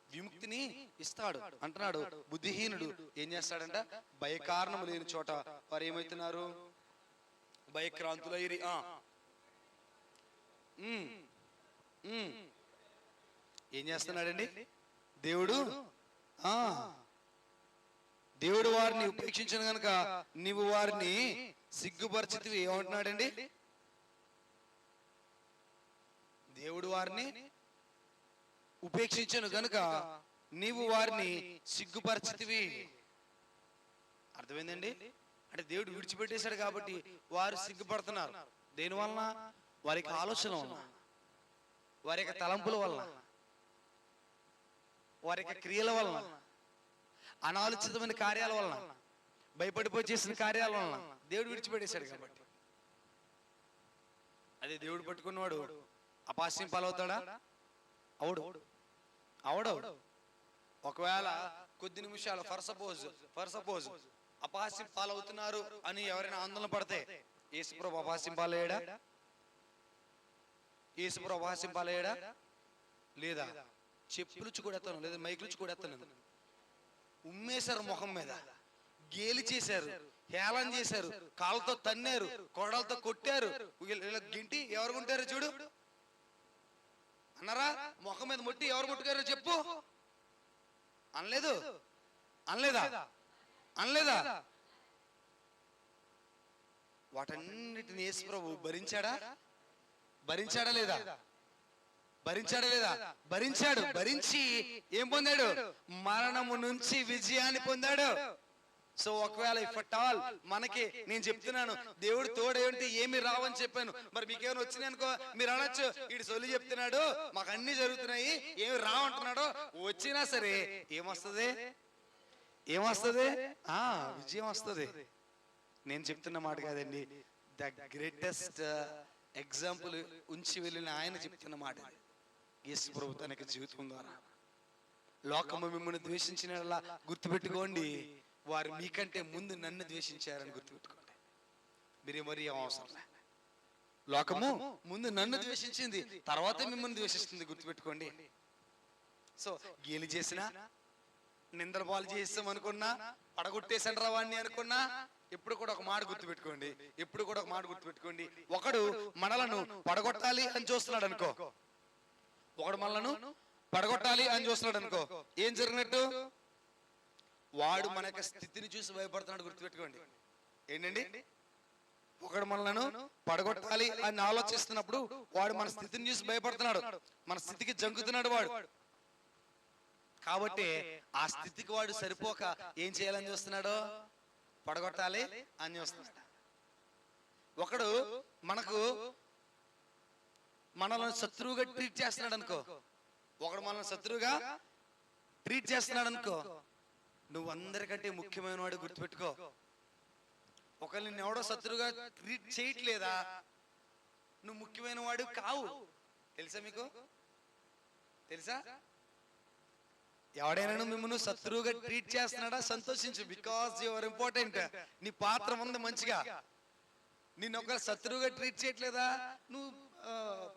విముక్తిని ఇస్తాడు అంటున్నాడు. బుద్ధిహీనుడు ఏం చేస్తాడంట? భయకారణం లేని చోట వారు ఏమవుతున్నారు? భయక్రాంతులైరి. ఏం చేస్తున్నాడండి దేవుడు? దేవుడు వారిని ఉపేక్షించిన గనుక నీవు వారిని సిగ్గుపరిచితివి. ఏమంటున్నాడండి? దేవుడు వారిని ఉపేక్షించను గనుక నీవు వారిని సిగ్గుపరిచితివి. అర్థమైందండి? అంటే దేవుడు విడిచిపెట్టేశాడు కాబట్టి వారు సిగ్గుపడుతున్నారు. దేని వలన? వారి యొక్క ఆలోచన వలన, వారి యొక్క తలంపుల వలన, వారి యొక్క క్రియల వలన, అనాలోచితమైన కార్యాల వలన, భయపడిపోయి చేసిన కార్యాల వలన దేవుడు విడిచిపెట్టేశాడు కాబట్టి. అదే దేవుడు పట్టుకున్నవాడు అపాస్యం పాలవుతాడా? అవుడు. అవడు. ఒకవేళ కొద్ది నిమిషాలు ఫర్ సపోజ్ అపహాస్యం పాలవుతున్నారు అని ఎవరైనా ఆందోళన పడితే యేసుప్రభు అపహాస్యం పాలయ్యాడా? యేసుప్రభు అపహాస్యం పాలయ్యాడా? లేదా? చెప్పులుచ్చు కూడా ఎత్తాను, లేదా మైకులుచ్చు కూడా ఎత్తాను. ఉమ్మేశారు ముఖం మీద, గేలి చేశారు, హేళన చేశారు, కాళ్ళతో తన్నారు, కొడలతో కొట్టారు. గింటి ఎవరు కొంటారో చూడు అన్నారా? ముఖం మీద ముట్టి ఎవరు ముట్టుకారో చెప్పు. అనలేదు? అనలేదా? అనలేదా? వాటన్నిటిని యేసు ప్రభు భరించాడా? భరించాడా లేదా? భరించాడా లేదా? భరించాడు. భరించి ఏం పొందాడు? మరణము నుంచి విజయాన్ని పొందాడు. సో ఒకవేళ ఇఫ్ అట్ ఆల్ మనకి, నేను చెప్తున్నాను దేవుడు తోడేంటి ఏమి రావని చెప్పాను, మరి మీకేమైనా వచ్చినాయి అనుకో మీరు అనొచ్చు వీడు సొల్లి చెప్తున్నాడు, మాకు అన్ని జరుగుతున్నాయి, ఏమి రావంటున్నాడో. వచ్చినా సరే ఏమొస్తుంది? ఏమొస్తుంది? విజయం వస్తుంది. నేను చెప్తున్న మాట కాదండి, ద గ్రేటెస్ట్ ఎగ్జాంపుల్ ఉంచి వెళ్ళిన ఆయన చెప్తున్న మాట. యేసు ప్రభు తనకి జీవితం ద్వారా లోకము మిమ్మల్ని ద్వేషించిన గుర్తుపెట్టుకోండి, వారు మీకంటే ముందు నన్ను ద్వేషించారని గుర్తుపెట్టుకోండి. మీరు మరి అవసరం. లోకము ముందు నన్ను ద్వేషించింది, తర్వాత మిమ్మల్ని ద్వేషిస్తుంది, గుర్తుపెట్టుకోండి. సో గేలి చేసినా, నిందల పాలు చేస్తాం అనుకున్నా, పడగొట్టేసండ్రా వాడిని అనుకున్నా, ఎప్పుడు కూడా ఒక మాట గుర్తుపెట్టుకోండి. ఎప్పుడు కూడా ఒక మాట గుర్తుపెట్టుకోండి. ఒకడు మనలను పడగొట్టాలి అని చూస్తున్నాడు అనుకో, ఒకడు మనలను పడగొట్టాలి అని చూస్తున్నాడు అనుకో, ఏం జరిగినట్టు? వాడు మన యొక్క స్థితిని చూసి భయపడుతున్నాడు, గుర్తుపెట్టుకోండి. ఏంటండి? ఒకడు మనలను పడగొట్టాలి అని ఆలోచిస్తున్నప్పుడు వాడు మన స్థితిని చూసి భయపడుతున్నాడు, మన స్థితికి జంకుతున్నాడు వాడు. కాబట్టి ఆ స్థితికి వాడు సరిపోక ఏం చేయాలని చూస్తున్నాడు? పడగొట్టాలి అని చూస్తున్నాడు. ఒకడు మనల్ని శత్రువుగా ట్రీట్ చేస్తున్నాడు అనుకో, ఒకడు మనల్ని శత్రువుగా ట్రీట్ చేస్తున్నాడు అనుకో, నువ్వు అందరికంటే ముఖ్యమైన వాడు, గుర్తుపెట్టుకో. ఒకళ్ళు నిన్ను ఎవడో శత్రువుగా ట్రీట్ చేయట్లేదా, నువ్వు ముఖ్యమైన వాడు కావు. తెలుసా మీకు? తెలుసా? ఎవడైనా మిమ్మల్ని శత్రువుగా ట్రీట్ చేస్తున్నాడా? సంతోషించు, బికాస్ యు ఆర్ ఇంపార్టెంట్. నీ పాత్ర ఉంది మంచిగా. నిన్ను ఒక శత్రువుగా ట్రీట్ చేయట్లేదా, నువ్వు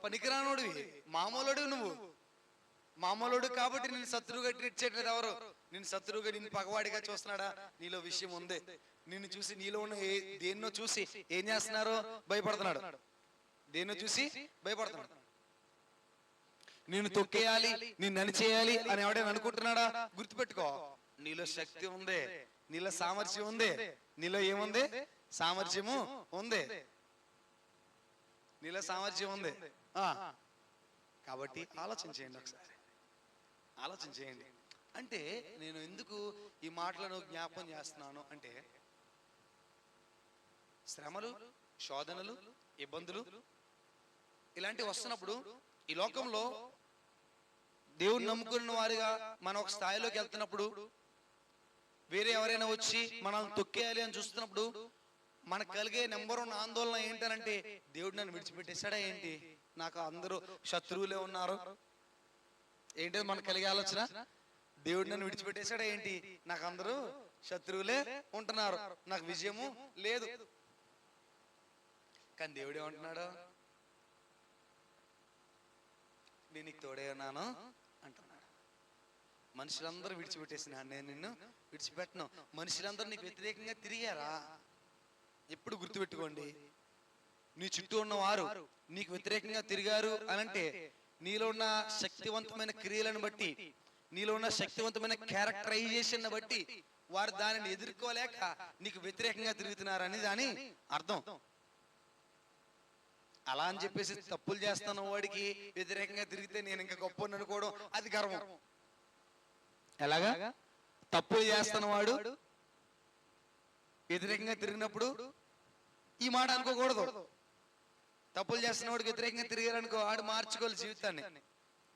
పనికిరానోడివి, మామూలుడివి. నువ్వు మామూలుడు కాబట్టి నేను శత్రువుగా ట్రీట్ చేయట్లేదు. ఎవరు నిన్ను శత్రువుగా, నిన్ను పగవాడిగా చూస్తున్నాడా? నీలో విషయం ఉంది. నిన్ను చూసి, నీలో ఉన్న దేన్నో చూసి ఏం చేస్తున్నారు? భయపడుతున్నాడు. దేన్నో చూసి భయపడుతున్నాడు. నిన్ను తొక్కేయాలి, నిన్ను అణిచేయాలి అని ఎవడైనా అనుకుంటున్నాడా? గుర్తుపెట్టుకో, నీలో శక్తి ఉంది, నీలో సామర్థ్యం ఉంది. నీలో ఏముంది? సామర్థ్యము ఉంది. నీలో సామర్థ్యం ఉంది. కాబట్టి ఆలోచన చేయండి, ఒకసారి ఆలోచన చేయండి. అంటే నేను ఎందుకు ఈ మాటలను జ్ఞాపకం చేస్తున్నాను అంటే, శ్రమలు, శోధనలు, ఇబ్బందులు ఇలాంటివి వస్తున్నప్పుడు ఈ లోకంలో దేవుని నమ్ముకున్న వారిగా మనం ఒక స్థాయిలోకి వెళ్తున్నప్పుడు, వేరే ఎవరైనా వచ్చి మనల్ని తొక్కేయాలి అని చూస్తున్నప్పుడు మనకు కలిగే నెంబర్ 1 ఆందోళన ఏంటనంటే, దేవుడు నన్ను విడిచిపెట్టేశాడా ఏంటి, నాకు అందరూ శత్రువులే ఉన్నారు. ఏంటది మనకు కలిగే ఆలోచన? దేవుడు నన్ను విడిచిపెట్టేశాడా ఏంటి, నాకు అందరూ శత్రువులే ఉంటున్నారు, నాకు విజయము లేదు. కానీ దేవుడు ఏమంటున్నాడు? నేను నీకు తోడే ఉన్నాను అంటున్నాడు. మనుషులందరూ విడిచిపెట్టేసిన నేను నిన్ను విడిచిపెట్టను. మనుషులందరూ నీకు వ్యతిరేకంగా తిరిగారా? ఎప్పుడు గుర్తుపెట్టుకోండి, నీ చుట్టూ ఉన్నవారు నీకు వ్యతిరేకంగా తిరిగారు అనంటే, నీలో ఉన్న శక్తివంతమైన క్రియలను బట్టి, నీలో ఉన్న శక్తివంతమైన క్యారెక్టరైజేషన్ బట్టి వారు దానిని ఎదుర్కోలేక నీకు వ్యతిరేకంగా తిరుగుతున్నారని దాని అర్థం. అలా అని చెప్పేసి తప్పులు చేస్తున్న వాడికి వ్యతిరేకంగా తిరిగితే నేను ఇంకా గొప్ప అనుకోవడం అది గర్వం. ఎలాగా? తప్పులు చేస్తున్న వాడు వ్యతిరేకంగా తిరిగినప్పుడు ఈ మాట అనుకోకూడదు. తప్పులు చేస్తున్న వాడికి వ్యతిరేకంగా తిరిగారనుకో, ఆడు మార్చుకోవాలి జీవితాన్ని.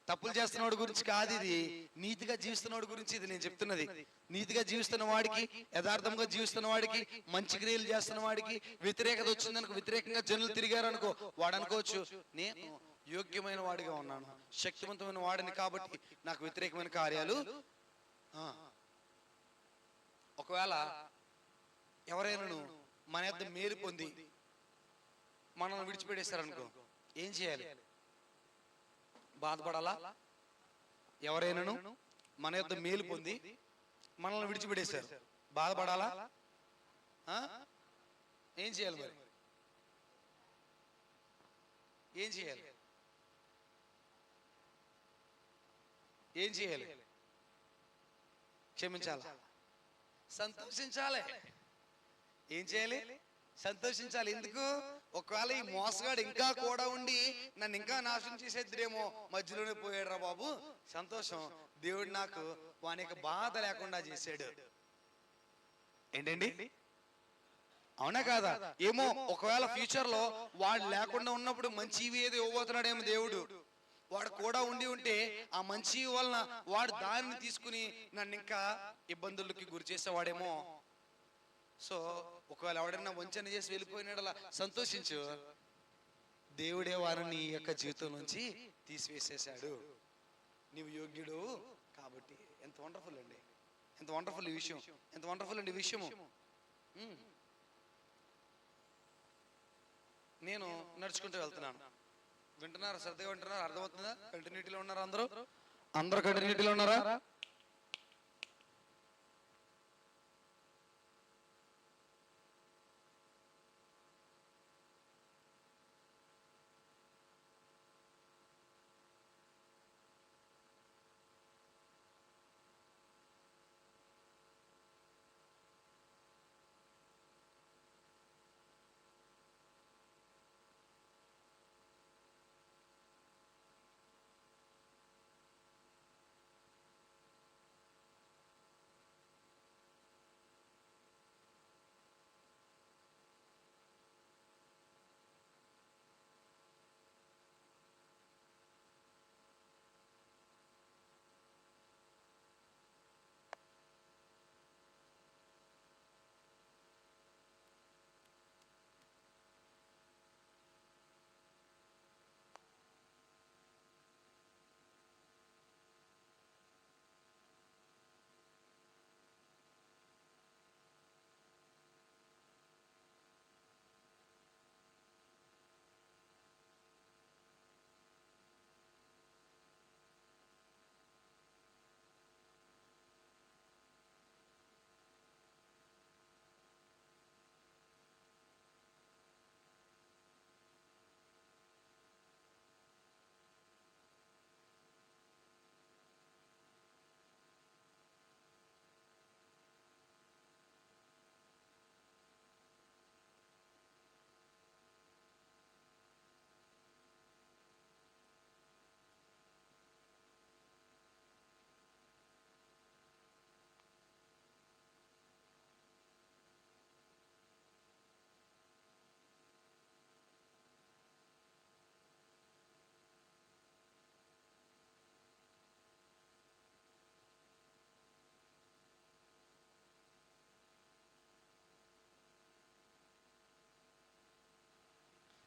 తప్పులు చేస్తున్నవాడి గురించి కాదు ఇది, నీతిగా జీవిస్తున్నవాడి గురించి ఇది నేను చెప్తున్నది. నీతిగా జీవిస్తున్న వాడికి, యథార్థంగా జీవిస్తున్న వాడికి, మంచి క్రియలు చేస్తున్న వాడికి వ్యతిరేకత వచ్చిందనుకో, వ్యతిరేకంగా జనులు తిరిగారు అనుకో, వాడు అనుకోవచ్చు నేను యోగ్యమైన వాడిగా ఉన్నాను, శక్తివంతమైన వాడిని కాబట్టి నాకు వ్యతిరేకమైన కార్యాలు. ఒకవేళ ఎవరైనాను మన యొద్ద మేలు పొంది మనల్ని విడిచిపెట్టేస్తారనుకో, ఏం చేయాలి? బాధపడాలా? ఎవరైనాను మన యొద్ద మేలు పొంది మనల్ని విడిచిపెట్టేశారు, బాధపడాలా? ఏం చేయాలి మరి? ఏం చేయాలి? ఏం చేయాలి? క్షమించాలి, సంతోషించాలి. ఏం చేయాలి? సంతోషించాలి. ఎందుకు? ఒకవేళ ఈ మోసగాడు ఇంకా కూడా ఉండి నన్ను ఇంకా నాశనం చేసేద్దరేమో, మధ్యలోనే పోయాడు రా బాబు, సంతోషం, దేవుడు నాకు వాని యొక్క బాధ లేకుండా చేశాడు. ఏంటండి? అవునా కాదా? ఏమో ఒకవేళ ఫ్యూచర్ లో వాడు లేకుండా ఉన్నప్పుడు మంచి ఏదో ఇవ్వబోతున్నాడేమో దేవుడు. వాడు కూడా ఉంటే ఆ మంచి వలన వాడు దానిని తీసుకుని నన్ను ఇంకా ఇబ్బందులకి గురి చేసేవాడేమో. సో ఒకవేళ ఎవడన్నా వంచన చేసి వెళ్ళిపోయినాడలా సంతోషించు, దేవుడే వారిని నీ యొక్క జీవితం నుంచి తీసివేసేసాడు, నీవు యోగ్యుడు కాబట్టి. ఎంత వండర్ఫుల్ అండి, ఎంత వండర్ఫుల్ ఈ విషయం, ఎంత వండర్ఫుల్ అండి ఈ విషయము. నేను నడుచుకుంటూ వెళ్తున్నాను, వింటున్నారా? శ్రద్ధగా వింటున్నారా? అర్థమవుతుందా? కంటిన్యూటీలో ఉన్నారా? అందరూ కంటిన్యూటీలో ఉన్నారా?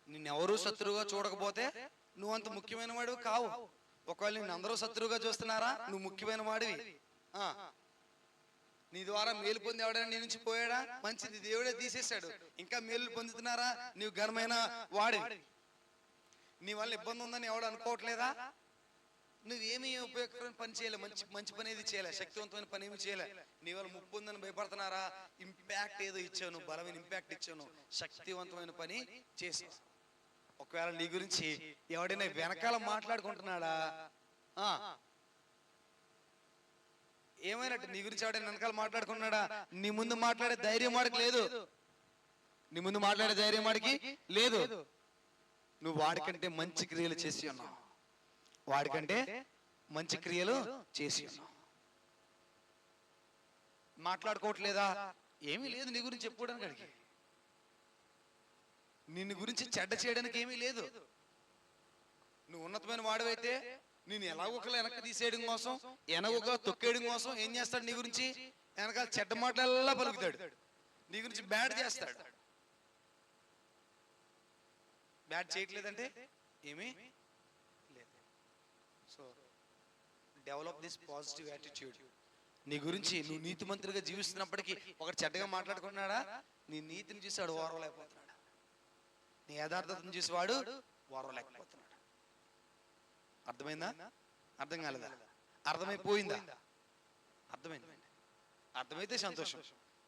నిన్నెవరూ శత్రువుగా చూడకపోతే నువ్వు అంత ముఖ్యమైన వాడివి కావు. ఒకవేళ నిన్ను అందరూ శత్రువుగా చూస్తున్నారా, నువ్వు ముఖ్యమైన వాడివి. నీ ద్వారా మేలు పొంది ఎవడైనా నీ నుంచి పోయాడా? మంచిది, దేవుడే తీసేశాడు. ఇంకా మేలు పొందుతున్నారా? నీవు ఘనమైన వాడివి. నీ వల్ల ఇబ్బంది ఉందని ఎవడు అనుకోవట్లేదా? నువ్వేమీ ఉపయోగకరమైన పని చేయలే, మంచి పని ఏది చేయలే, శక్తివంతమైన పని ఏమి చేయలే. నీ వల్ల ముప్పు ఉందని భయపడుతున్నారా? ఇంపాక్ట్ ఏదో ఇచ్చాను, బలమైన ఇంపాక్ట్ ఇచ్చాను, శక్తివంతమైన పని చేసావు. ఒకవేళ నీ గురించి ఎవడైనా వెనకాల మాట్లాడుకుంటున్నాడా? ఏమైనట్టు? నీ గురించి ఎవడైనా వెనకాల మాట్లాడుకున్నాడా? నీ ముందు మాట్లాడే ధైర్యం వాడికి లేదు, నీ ముందు మాట్లాడే ధైర్యం వాడికి లేదు. నువ్వు వాడికంటే మంచి క్రియలు చేసి ఉన్నావు, వాడికంటే మంచి క్రియలు చేసి ఉన్నావు. మాట్లాడుకోవట్లేదా? ఏమీ లేదు నీ గురించి చెప్పుకోవడానికి. అడిగి నిన్ను గురించి చెడ్డ చేయడానికి ఏమీ లేదు. నువ్వు ఉన్నతమైన వాడివైతే నేను ఎలాగొకలా వెనక్కి తీసేయడం కోసం, ఎనగొక తొక్కేయడం కోసం ఏం చేస్తాడు? నీ గురించి వెనకాల చెడ్డ మాటలల్లా పలుకుతాడు, నీ గురించి బ్యాడ్ చేస్తాడు. బ్యాడ్ చేయట్లేదంటే ఏమి డెవలప్ దిస్ పాజిటివ్ యాటిట్యూడ్. నీ గురించి నువ్వు నీతిమంతుడిగా జీవిస్తున్నప్పటికీ ఒకటి చెడ్డగా మాట్లాడుకున్నాడా, నీ నీతిని చూసి వాడు ఓర్వలేకపోతున్నాడు, నీ యథార్థతను చూసి వాడు ఓర్వలేకపోతున్నాడు. అర్థమైందా? అర్థం కాలేదా? అర్థమైపోయిందా? అర్థమైంది. అర్థమైతే సంతోషం,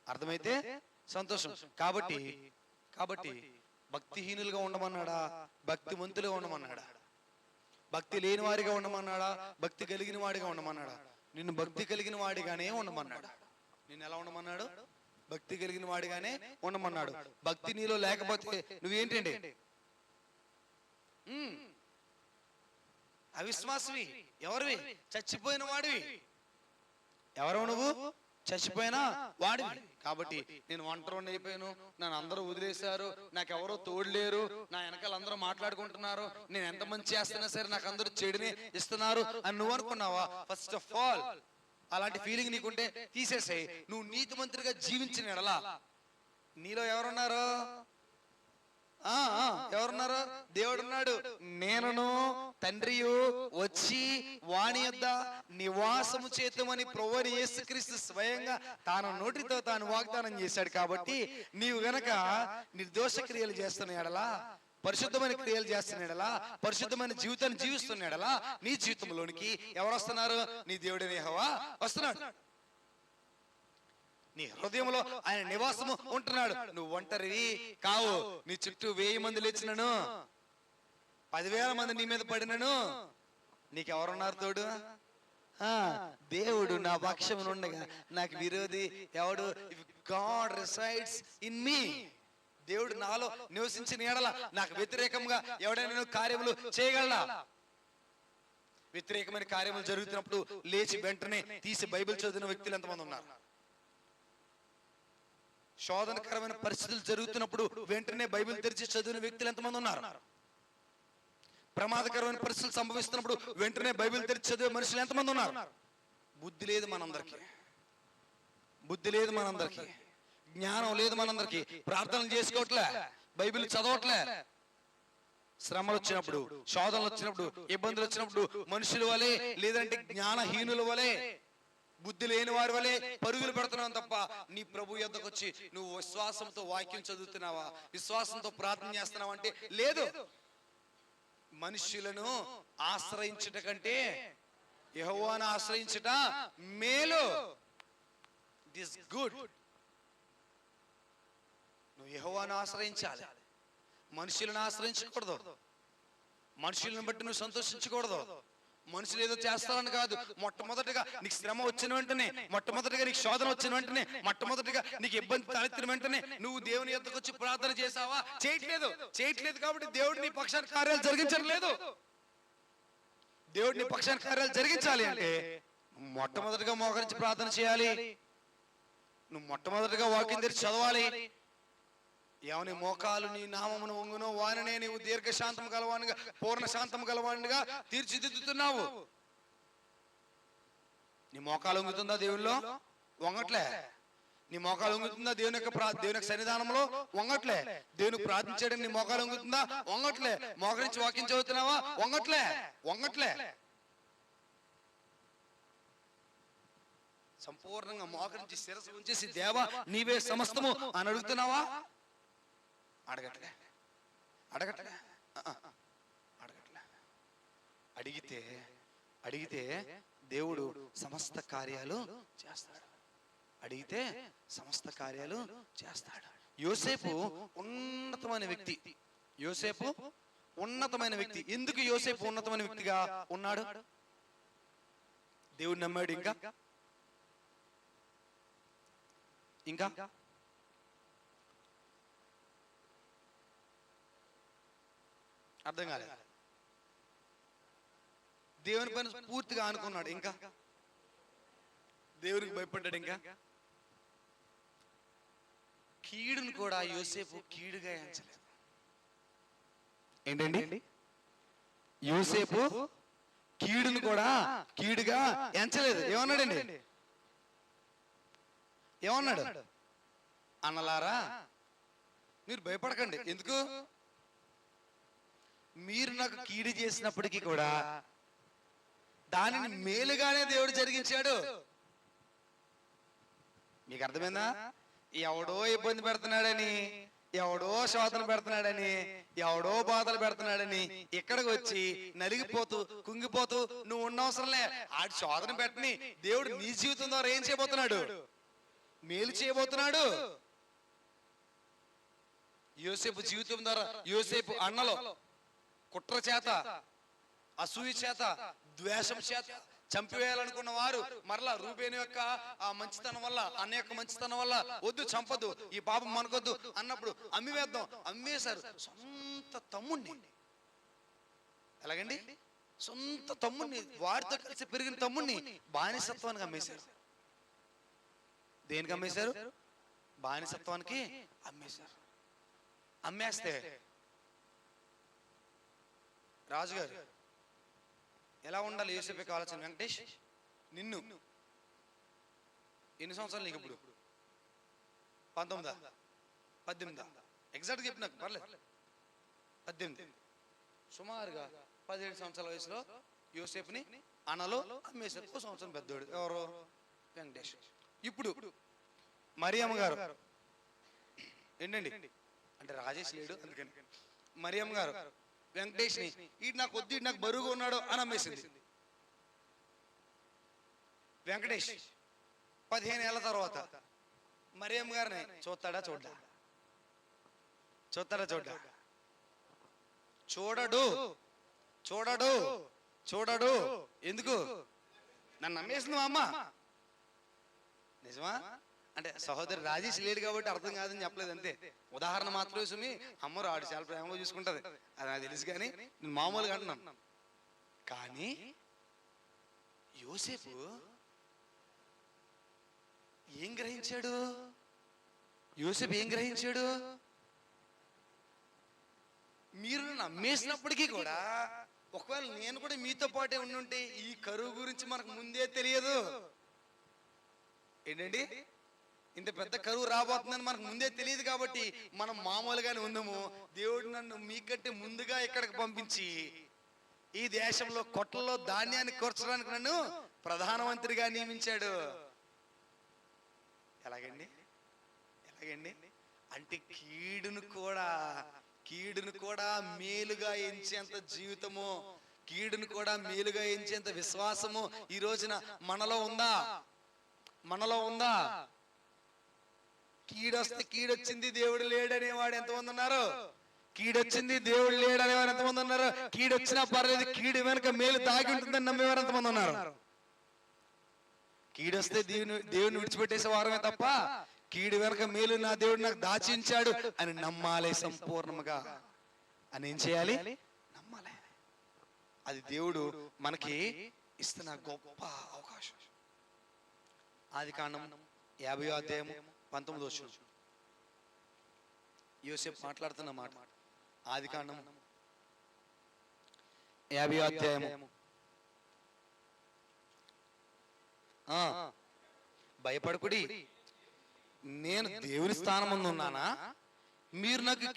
అర్థమైతే సంతోషం. కాబట్టి భక్తిహీనులుగా ఉండమన్నాడా, భక్తిమంతులుగా ఉండమన్నాడా? భక్తి లేని వారిగా ఉండమన్నాడా, భక్తి కలిగిన వాడిగా ఉండమన్నాడా? నిన్ను భక్తి కలిగిన వాడిగానే ఉండమన్నాడు. నిన్ను ఎలా ఉండమన్నాడు? భక్తి కలిగిన వాడిగానే ఉండమన్నాడు. భక్తి నీలో లేకపోతే నువ్వేంటండి? అవిశ్వాసవి. ఎవరివి? చచ్చిపోయిన వాడివి. ఎవరు నువ్వు? చచ్చిపోయినా వాడివి. కాబట్టి నేను ఒంటరిని అయిపోయాను, నన్ను అందరూ వదిలేశారు, నాకెవరో తోడులేరు, నా వెనకాల అందరూ మాట్లాడుకుంటున్నారు, నేను ఎంత మంచి చేస్తున్నా సరే నాకు అందరూ చెడునే ఇస్తున్నారు అని నువ్వు అనుకున్నావా? ఫస్ట్ ఆఫ్ ఆల్ అలాంటి ఫీలింగ్ నీకుంటే తీసేసాయి. నువ్వు నీతిమంతుడిగా జీవించిన ఎడలా నీలో ఎవరున్నారు? ఎవరున్నారు? దేవుడున్నాడు. నేనును తండ్రియు వచ్చి వాణి యొద్ద నివాసము చేతుమని ప్రభువైన యేసుక్రీస్తు స్వయంగా తాను నోటితో తాను వాగ్దానం చేశాడు. కాబట్టి నీవు గనక నిర్దోష క్రియలు చేస్తున్న ఎడలా, పరిశుద్ధమైన క్రియలు చేస్తున్న ఎడలా, పరిశుద్ధమైన జీవితాన్ని జీవిస్తున్న ఎడలా నీ జీవితంలోనికి ఎవరు వస్తున్నారు? నీ దేవుడైన యెహోవా వస్తున్నాడు. నీ హృదయంలో ఆయన నివాసము ఉంటున్నాడు. నువ్వు ఒంటరివి కావు. నీ చుట్టూ 1000 మంది లేచినను, 10,000 మంది నీ మీద పడినను, నీకెవరున్నారు తోడు? దేవుడు నా పక్షమున ఉండగా నాకు విరోధి ఎవడు? God resides in me. దేవుడు నాలో నివసించిన ఎడల నాకు వ్యతిరేకంగా ఎవడైనా కార్యములు చేయగలడా? వ్యతిరేకమైన కార్యములు జరుగుతున్నప్పుడు లేచి వెంటనే తీసి బైబిల్ చదివిన వ్యక్తులు ఎంతమంది ఉన్నారు? శోధనకరమైన పరిస్థితులు జరుగుతున్నప్పుడు వెంటనే బైబిల్ తెరిచి చదివిన వ్యక్తులు ఎంతమంది ఉన్నారు? ప్రమాదకరమైన పరిస్థితులు సంభవిస్తున్నప్పుడు వెంటనే బైబిల్ తెరిచి చదివే మనుషులు ఎంతమంది ఉన్నారు? బుద్ధి లేదు మనందరికి, బుద్ధి లేదు మనందరికి, జ్ఞానం లేదు మనందరికి. ప్రార్థనలు చేసుకోవట్లే, బైబిల్ చదవట్లే. శ్రమలు వచ్చినప్పుడు, శోధనలు వచ్చినప్పుడు, ఇబ్బందులు వచ్చినప్పుడు మనుషుల వలె, లేదంటే జ్ఞానహీనుల వలె, బుద్ధి లేని వారి వలె పరుగులు పెడుతున్నావు తప్ప నీ ప్రభు యొద్దకు వచ్చి నువ్వు విశ్వాసంతో వాక్యం చదువుతున్నావా, విశ్వాసంతో ప్రార్థన చేస్తున్నావా అంటే లేదు. మనుషులను ఆశ్రయించుట కంటే యెహోవాను ఆశ్రయించుట మేలు. It is good. నువ్వు యెహోవాను ఆశ్రయించాలి, మనుషులను ఆశ్రయించకూడదు. మనుషులను బట్టి నువ్వు సంతోషించకూడదు. మనుషులు ఏదో చేస్తారని కాదు. మొట్టమొదటిగా నీకు శ్రమ వచ్చిన వెంటనే, మొట్టమొదటిగా నీకు శోధన వచ్చిన వెంటనే, మొట్టమొదటిగా నీకు ఇబ్బంది తలెత్తిన వెంటనే నువ్వు దేవుని యొద్దకు వచ్చి ప్రార్థన చేసావా? చేయట్లేదు. కాబట్టి దేవుడు నీ పక్షాన కార్యాలు జరిగించట్లేదు. దేవుడు నీ పక్షాన కార్యాలు జరిగించాలి అంటే మొట్టమొదటిగా మోకరించి ప్రార్థన చేయాలి. నువ్వు మొట్టమొదటిగా వాక్యం తెరిచి చదవాలి. ఎవని మోకాలు నీ నామమును వంగునో వానినే నీవు దీర్ఘశాంతం గలవానిగా, పూర్ణ శాంతం గలవానిగా తీర్చిదిద్దుతున్నావు. నీ మోకాలు వంగుతుందా దేవుల్లో? వంగట్లే. నీ మోకాలు వంగుతుందా దేవుని యొక్క సన్నిధానంలో? వంగట్లే. దేవునికి ప్రార్థించడం నీ మోకాలు వంగుతుందా? వంగట్లే. మోకరించి వాక్యం చదువుతున్నావా? వంగట్లే. సంపూర్ణంగా మోకరించి శిరస్సు ఉంచేసి దేవా నీవే సమస్తము అని అడుగుతున్నావా? అడగట్లే. అడిగితే దేవుడు సమస్త కార్యాలు చేస్తాడు. యోసేపు ఉన్నతమైన వ్యక్తి. ఎందుకు యోసేపు ఉన్నతమైన వ్యక్తిగా ఉన్నాడు? దేవుడు నమ్మాడు. ఇంకా అర్థం కాలేదు. దేవుని పైన పూర్తిగా అనుకున్నాడు. ఇంకా దేవునికి భయపడ్డాడు. ఇంకా కీడును కూడా యోసేపు కీడుగా ఎంచలేదు. ఏంటండి? యోసేపు కీడును కూడా కీడుగా ఎంచలేదు. ఏమన్నాడు? అన్నలారా మీరు భయపడకండి. ఎందుకు? మీరు నాకు కీడు చేసినప్పటికీ కూడా దానిని మేలుగానే దేవుడు జరిగించాడు. మీకు అర్థమైందా? ఎవడో ఇబ్బంది పెడుతున్నాడని, ఎవడో శోధన పెడుతున్నాడని, ఎవడో బాధలు పెడుతున్నాడని ఇక్కడికి వచ్చి నలిగిపోతూ కుంగిపోతూ నువ్వు ఉన్నవసరంలే. ఆడి శోధన పెట్టని దేవుడు నీ జీవితం ద్వారా ఏం చేయబోతున్నాడు? మేలు చేయబోతున్నాడు. యోసేపు జీవితం ద్వారా, యోసేపు అన్నలో కుట్ర చేత, అసూయ చేత, ద్వేషం చేత చంపివేయాలనుకున్న వారు మరలా రూబేను యొక్క ఆ మంచితనం వల్ల, అన్న యొక్క మంచితనం వల్ల వద్దు చంపదు, ఈ పాపం మనకొద్దు అన్నప్పుడు అమ్మివేద్దాం, అమ్మేశారు. సొంత తమ్ముణ్ణి, ఎలాగండి? సొంత తమ్ముణ్ణి, వారితో కలిసి పెరిగిన తమ్ముణ్ణి బానిసత్వానికి అమ్మేశారు. దేనికి అమ్మేశారు? బానిసత్వానికి అమ్మేశారు. అమ్మేస్తే రాజుగారు ఎలా ఉండాలి? యోసేపుకి ఆలోచన. వెంకటేష్, నిన్ను ఎన్ని సంవత్సరాలు నీకు ఇప్పుడు? 19, 18? ఎగ్జాక్ట్గా చెప్పు నాకు, పర్లేదు. 18. సుమారుగా 17 సంవత్సరాల వయసులో యోసేపుని అన్నలో అమ్మేశారు. 1 సంవత్సరం పెద్దోడు ఎవరు? వెంకటేష్. ఇప్పుడు మరియమ్మ గారు ఏంటండి అంటే రాజేష్ లేడు అందుకని మరియమ్మ గారు వెంకటేష్ని ఈడు నాకు వద్దు, నాకు బరువుగా ఉన్నాడు అని అమ్మేసింది. వెంకటేష్ 15 ఏళ్ల తర్వాత మరియమ్మ గారిని చూస్తాడా? చూడడా? చూడడు. ఎందుకు? నన్ను అమ్మేసింది మా అమ్మ. నిజమా? అంటే సహోదరి రాజేష్ లేడు కాబట్టి అర్థం కాదని చెప్పలేదు, అంతే. ఉదాహరణ మాత్రమే సుమి. అమ్మ ఆడు చాలా ప్రేమగా చూసుకుంటది, అది నాకు తెలుసు. కానీ నేను మామూలుగా అంటున్నాను. కానీ యోసేపు ఏం గ్రహించాడు? మీరు నన్ను అమ్మేసినప్పటికీ కూడా, ఒకవేళ నేను కూడా మీతో పాటే ఉండుంటే ఈ కరువు గురించి మనకు ముందే తెలియదు. ఏంటండి? ఇంత పెద్ద కరువు రాబోతుందని మనకు ముందే తెలియదు కాబట్టి మనం మామూలుగానే ఉందాము. దేవుడు నన్ను మీకంటే ముందుగా ఇక్కడికి పంపించి ఈ దేశంలో కొట్లలో ధాన్యాన్ని కూర్చడానికి నన్ను ప్రధానమంత్రిగా నియమించాడు. ఎలాగండి? అంటే కీడును కూడా మేలుగా ఎంచేంత జీవితము, కీడును కూడా మేలుగా ఎంచేంత విశ్వాసము ఈ రోజున మనలో ఉందా? కీడొస్తే కీడొచ్చింది దేవుడు లేడనేవాడు ఎంతమంది ఉన్నారు? కీడొచ్చింది దేవుడు లేడనేవారు ఎంతమంది ఉన్నారు? కీడొచ్చినా పర్లేదు, కీడు వెనక మేలు దాగి ఉంటుందని నమ్మేవారు ఎంతమంది ఉన్నారు? కీడొస్తే దేవుని విడిచిపెట్టేసే వారమే తప్ప కీడు వెనక మేలు నా దేవుడు నాకు దాచించాడు అని నమ్మాలి సంపూర్ణముగా. అని ఏం చేయాలి? నమ్మాలి. అది దేవుడు మనకి ఇస్తున్న గొప్ప అవకాశం. ఆదికాండం 50వ అధ్యాయము 19వ వచనం. యోసేపు మాట్లాడుతున్న మాట. ఆదికాండం 50వ అధ్యాయము. భయపడకుడి, నేను దేవుని స్థానం ముందు ఉన్నానా? మీరు నాకు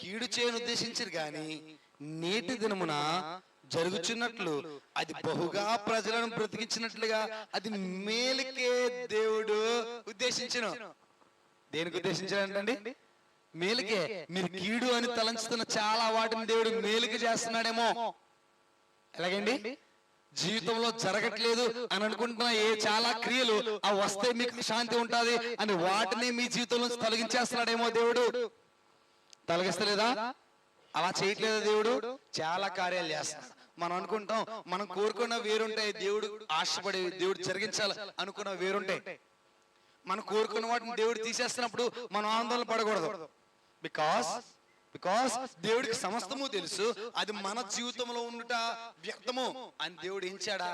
కీడు చేయని ఉద్దేశించారు కానీ నేటి దినమున జరుగుచున్నట్లు అది బహుగా ప్రజలను బ్రతికించినట్లుగా అది మేలుకే దేవుడు ఉద్దేశించను. దేనికి ఉద్దేశించాడంటండి? మేలుకే. మీరు కీడు అని తలంచుతున్న చాలా వాటిని దేవుడు మేలుకి చేస్తున్నాడేమో. ఎలాగండి? జీవితంలో జరగట్లేదు అని అనుకుంటున్న చాలా క్రియలు ఆ వస్తే మీకు శాంతి ఉంటుంది అని వాటిని మీ జీవితంలో తొలగించేస్తున్నాడేమో దేవుడు. తొలగిస్తలేదా? అలా చేయట్లేదా దేవుడు? చాలా కార్యాలు చేస్తాడు. మనం అనుకుంటాం, మనం కోరుకున్న వేరుంటాయి, దేవుడు ఆశపడి దేవుడు జరిగించాలి అనుకున్న వేరుంటాయి. మనం కోరుకున్న వాటిని దేవుడు తీసేస్తున్నప్పుడు మనం ఆందోళన పడకూడదు. బికాస్ దేవుడికి సమస్తము తెలుసు, అది మన జీవితంలో ఉండుట వ్యర్థము అని దేవుడు ఎంచాడా,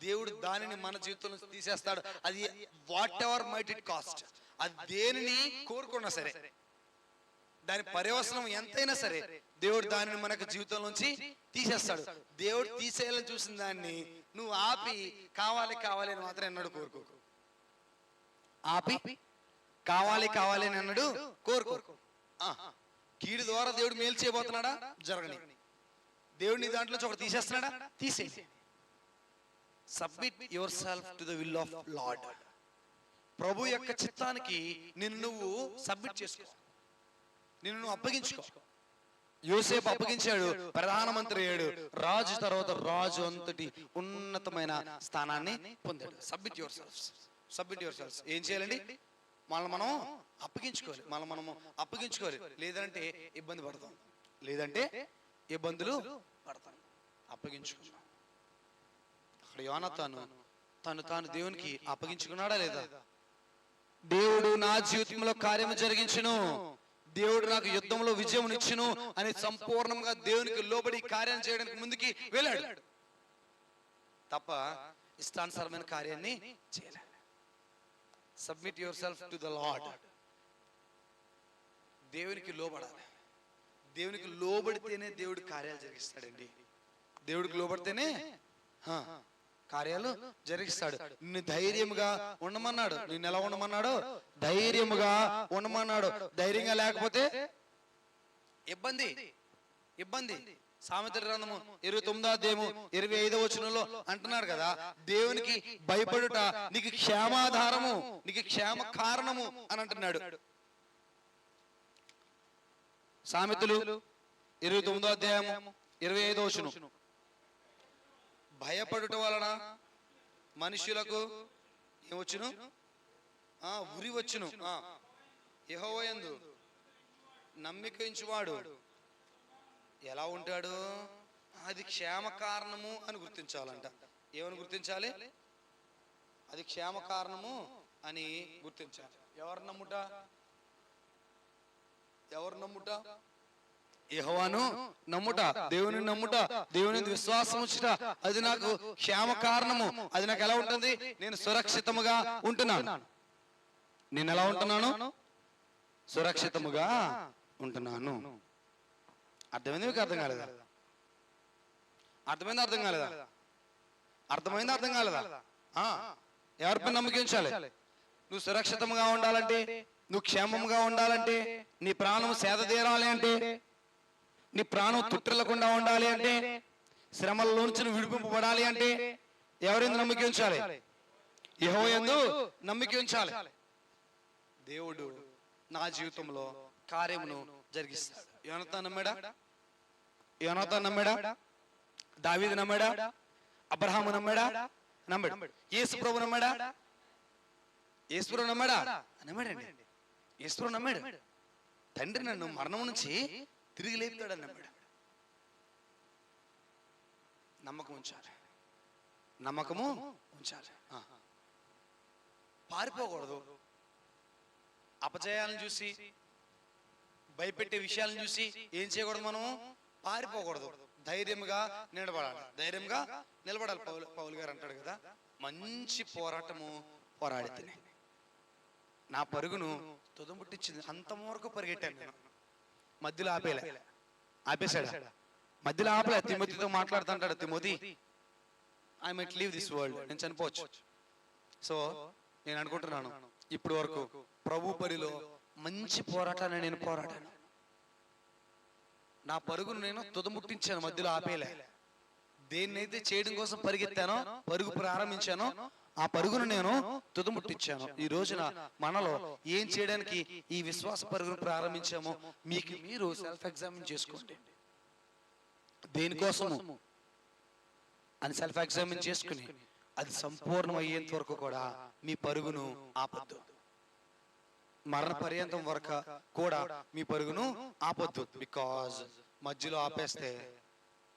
దేవుడు దానిని మన జీవితంలో తీసేస్తాడు. అది what ever might it cost. అది దేనిని కోరుకున్నా సరే, దాని పర్యవసనం ఎంతైనా సరే దేవుడు దానిని మనకు జీవితంలోంచి తీసేస్తాడు. దేవుడు తీసేయాలని చూసిన దాన్ని నువ్వు ఆపి కావాలి అని మాత్రం ఎన్నడూ కోరుకోకు. కావాలి అని అన్నాడు కోరుకో. కీడు ద్వారా దేవుడు మేలు చేయబోతున్నాడా? జరగని. దేవుడిని దాంట్లో ఒకటి తీసేస్తున్నాడా? తీసేసి. Submit yourself to the will of Lord. ప్రభు యొక్క చిత్తానికి నిన్ను నువ్వు సబ్మిట్ చేసుకో, నిన్ను నువ్వు అప్పగించుకో. యోసేపు అప్పగించాడు, ప్రధానమంత్రి అయ్యాడు, రాజు తర్వాత రాజు అంతటి ఉన్నతమైన స్థానాన్ని పొందాడు. Submit your self, submit your self. ఏం చేయాలండి? మనం అప్పగించుకోవాలి, మనము అప్పగించుకోవాలి. లేదంటే ఇబ్బంది పడతాం, లేదంటే ఇబ్బందులు పడతాం. అప్పగించుకున్నాం. అక్కడ యోనాతాను తాను దేవునికి అప్పగించుకున్నాడా లేదా? దేవుడు నా జీవితంలో కార్యము జరిగించును, దేవుడు నాకు యుద్ధంలో విజయం ఇచ్చును అని సంపూర్ణంగా దేవునికి లోబడి కార్యం చేయడానికి ముందుకి వెళ్ళాడు తప్ప ఇష్టానుసారమైన కార్యాన్ని చేయలేదు. Submit yourself to the lord. దేవునికి లోబడాలి. దేవునికి లోబడితేనే దేవుడు కార్యాలు జరిగిస్తాడండి. దేవుడికి లోబడితేనే కార్యాలు జరిగిస్తాడు. నిన్ను ధైర్యముగా ఉండమన్నాడు. నిన్ను ఎలా ఉండమన్నాడు? ధైర్యముగా ఉండమన్నాడు. ధైర్యంగా లేకపోతే ఇబ్బంది. సామెతల గ్రంథము 29వ అధ్యాయము 25వ వచనంలో అంటున్నాడు కదా, దేవునికి భయపడుట నీకు క్షేమాధారము, నీకు క్షేమ కారణము అని అంటున్నాడు. సామెతలు 29వ అధ్యాయము 25వ వచనం. భయపడుట వలన మనుషులకు ఏమొచ్చును? ఉరి వచ్చును. యెహోవా యందు నమ్మిక ఉంచువాడు ఎలా ఉంటాడు? అది క్షేమ కారణము అని గుర్తించాలంట. ఏమని గుర్తించాలి? అది క్షేమ కారణము అని గుర్తించాలి. ఎవరు నమ్ముట? యెహోవాను నమ్ముట, దేవుని నమ్ముట, దేవుని విశ్వాసం ఉంచుట, అది నాకు క్షేమ కారణము. అది నాకు ఎలా ఉంటుంది? నేను సురక్షితముగా ఉంటున్నాను. నేను ఎలా ఉంటున్నాను? సురక్షితముగా ఉంటున్నాను. అర్థమైంది? మీకు అర్థం కాలేదా? అర్థమైంది? అర్థం కాలేదా? ఎవరిపై నమ్మకం ఉంచాలి? నువ్వు సురక్షితంగా ఉండాలంటే, నువ్వు క్షేమంగా ఉండాలంటే, నీ ప్రాణం సేద తీరాలి అంటే, నీ ప్రాణం తుట్టిల్లకుండా ఉండాలి అంటే, శ్రమల్లో నుంచి నువ్వు విడిపింపబడాలి అంటే ఎవరిందు నమ్మకం ఉంచాలి? యెహోవా యందు నమ్మకం ఉంచాలి. దేవుడు నా జీవితంలో కార్యమును జరిగిస్తాడు. యోనాతాను నమ్మాడా? దావీదు నమ్మాడా? అబ్రహాము నమ్మాడా? యేసు ప్రభు నమ్మాడా? నమ్మాడండి. యేసు ప్రభు నమ్మాడు. తండ్రి నన్ను మరణం నుంచి తిరిగి లేపుతాడని నమ్మాడు. నమ్మకము ఉంచాలి. పారిపోకూడదు. అపజయాలను చూసి, భయపెట్టే విషయాలను చూసి ఏం చేయకూడదు? మనము పారిపోకూడదు. ధైర్యంగా నిలబడాలి. పౌలు గారు అంటాడు కదా, మంచి పోరాటము పోరాడితే నా పరుగును తుదముట్టించింది. అంతవరకు పరిగెట్టాను నేను. మధ్యలో ఆపేశాడు. మధ్యలో ఆపలే. తిమోతితో మాట్లాడుతుంటాడు, తిమోతి, I might leave this world, నేను చనిపోవచ్చు. సో నేను అనుకుంటున్నాను, ఇప్పుడు వరకు ప్రభు పరిలో మంచి పోరాటాన్ని నేను పోరాడాను. నా పరుగును నేను తుదముట్టించాను, మధ్యలో ఆపేలే. దేన్నైతే చేయడం కోసం పరిగెత్తానో, పరుగు ప్రారంభించానో, ఆ పరుగును నేను తుదముట్టించాను. ఈ రోజున మనలో ఏం చేయడానికి ఈ విశ్వాస పరుగును ప్రారంభించామో మీకు మీరు సెల్ఫ్ ఎగ్జామిన్ చేసుకోండి. దేనికోసము అని సెల్ఫ్ ఎగ్జామిన్ చేసుకుని అది సంపూర్ణం అయ్యేంత వరకు కూడా మీ పరుగును ఆపొద్దు. మరణ పర్యంతం వరకు కూడా మీ పరుగును ఆపొద్దు. బికాజ్ మధ్యలో ఆపేస్తే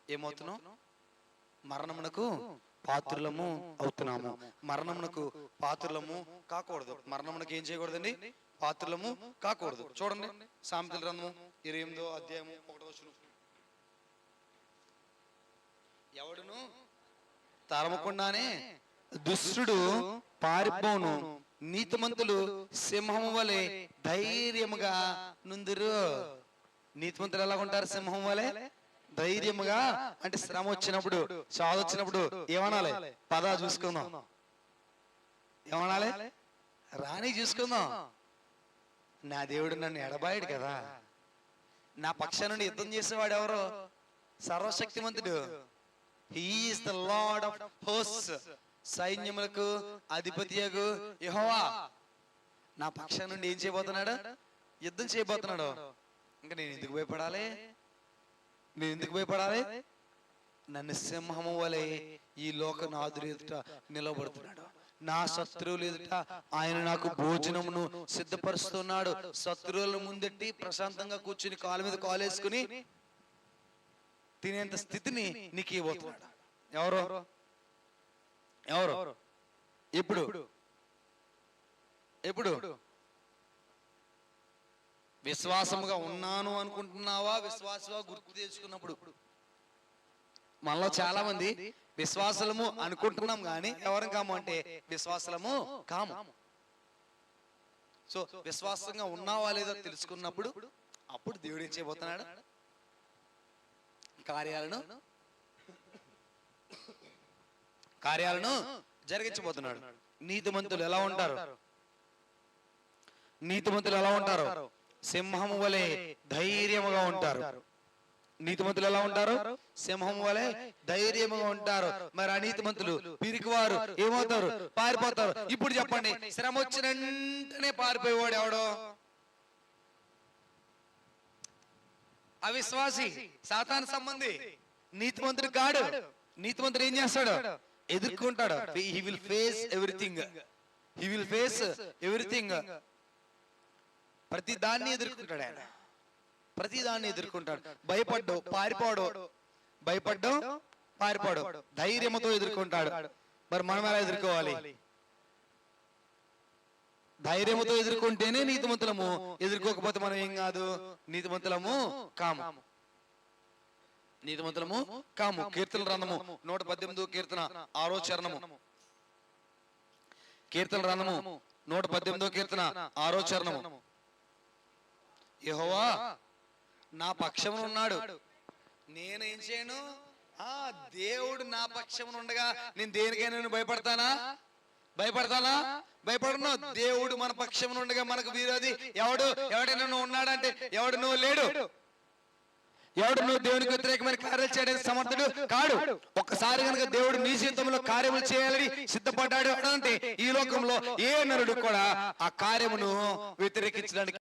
ఏమవుతున్నాం? మరణమునకు పాత్రులము అవుతున్నాము. మరణమునకు పాత్రులము కాకూడదు. మరణమునకు ఏం చేయకూడదండి? పాత్రులము కాకూడదు. చూడండి సామెతల గ్రంథము 28వ అధ్యాయము 1వ వచనం. ఎవడును తరమకుండానే దుష్టుడు పారిపోను, నీతిమంతులు సింహము వలె ధైర్యముగా నుందురు. నీతిమంతులు ఎలా ఉంటారు? సింహం వలె ధైర్యముగా. అంటే శ్రమ వచ్చినప్పుడు, సాధ వచ్చినప్పుడు ఏమనాలి? పదా చూసుకుందాం. ఏమనాలి? రాని చూసుకుందాం. నా దేవుడు నన్ను ఎడబాయాడు కదా, నా పక్షాన నుండి యుద్ధం చేసేవాడు ఎవరో? సర్వశక్తిమంతుడు, he is the lord of hosts, సైన్యములకు అధిపతియగు యెహోవా నా పక్షం నుండి ఏం చేయబోతున్నాడు? యుద్ధం చేయబోతున్నాడు. ఇంకా నేను ఎందుకు భయపడాలి? నేను ఎందుకు భయపడాలి? నన్ను సింహము వలె ఈ లోకనాథుడు ఎదుట నిలబడుతున్నాడు. నా శత్రువులు ఎదుట ఆయన నాకు భోజనమును సిద్ధపరుస్తున్నాడు. శత్రువుల ముందెట్టి ప్రశాంతంగా కూర్చుని కాలు మీద కాలు వేసుకుని తినేంత స్థితిని నీకు ఇవ్వబోతున్నాడు. ఎవరు ఎవరు ఎప్పుడు ఎప్పుడు విశ్వాసముగా ఉన్నాను అనుకుంటున్నావా? విశ్వాసంగా గుర్తు తెచ్చుకున్నప్పుడు. మనలో చాలా మంది విశ్వాసలము అనుకుంటున్నాం కానీ ఎవరం కాము అంటే విశ్వాసలము కాము. సో విశ్వాసంగా ఉన్నావా లేదో తెలుసుకున్నప్పుడు అప్పుడు దేవుడు ఏం చేయబోతున్నాడు? కార్యాలను జరిగించబోతున్నాడు. నీతిమంతులు ఎలా ఉంటారు? నీతిమంతులు ఎలా ఉంటారు? సింహము వలె ధైర్యముగా ఉంటారు. నీతిమంతులు ఎలా ఉంటారు? సింహం వలె ధైర్యముగా ఉంటారు. మరి అనీతిమంతులు పిరికివారు ఏమవుతారు? పారిపోతారు. ఇప్పుడు చెప్పండి, శ్రమ వచ్చిన వెంటనే పారిపోయేవాడు ఎవడో? అవిశ్వాసి, సాతాను సంబంధి. నీతిమంతుడు కాడు. నీతిమంతుడు ఏం చేస్తాడు? ఎదుర్కొంటాడు. He will face everything. He will face everything. ప్రతి దాన్ని ఎదుర్కొంటాడు ఆయన. ప్రతి దాన్ని ఎదుర్కొంటాడు. భయపడ్డు పారిపోడు, భయపడ్డు పారిపోడు, ధైర్యంతో ఎదుర్కొంటాడు. మరి మనం ఎలా ఎదుర్కోవాలి? ధైర్యంతో ఎదుర్కొంటేనే నీతిమంతులము. ఎదుర్కోకపోతే మనం ఏం కాదు, నీతిమంతులము కాము. నీతిమంతులము కాము. కీర్తన గ్రంథము 118 కీర్తన 6వ చరణము. కీర్తన గ్రంథము 118 కీర్తన 6వ చరణము. యెహోవా నా పక్షమున ఉన్నాడు, నేనేం చేయను? దేవుడు నా పక్షమున ఉండగా నేను దేనికైనా నేను భయపడతానా? భయపడతానా? భయపడను. దేవుడు మన పక్షమున ఉండగా మనకు విరోధి ఎవడు? ఎవడైనా నువ్వు ఉన్నాడంటే ఎవడు? నువ్వు లేడు. ఎవడు నువ్వు దేవునికి వ్యతిరేకమైన కార్యాలు చేయడానికి సమర్థుడు కాడు. ఒక్కసారి కనుక దేవుడు నీ జీవితంలో కార్యములు చేయాలని సిద్ధపడ్డాడు అంటే ఈ లోకంలో ఏ నరుడు కూడా ఆ కార్యమును వ్యతిరేకించడానికి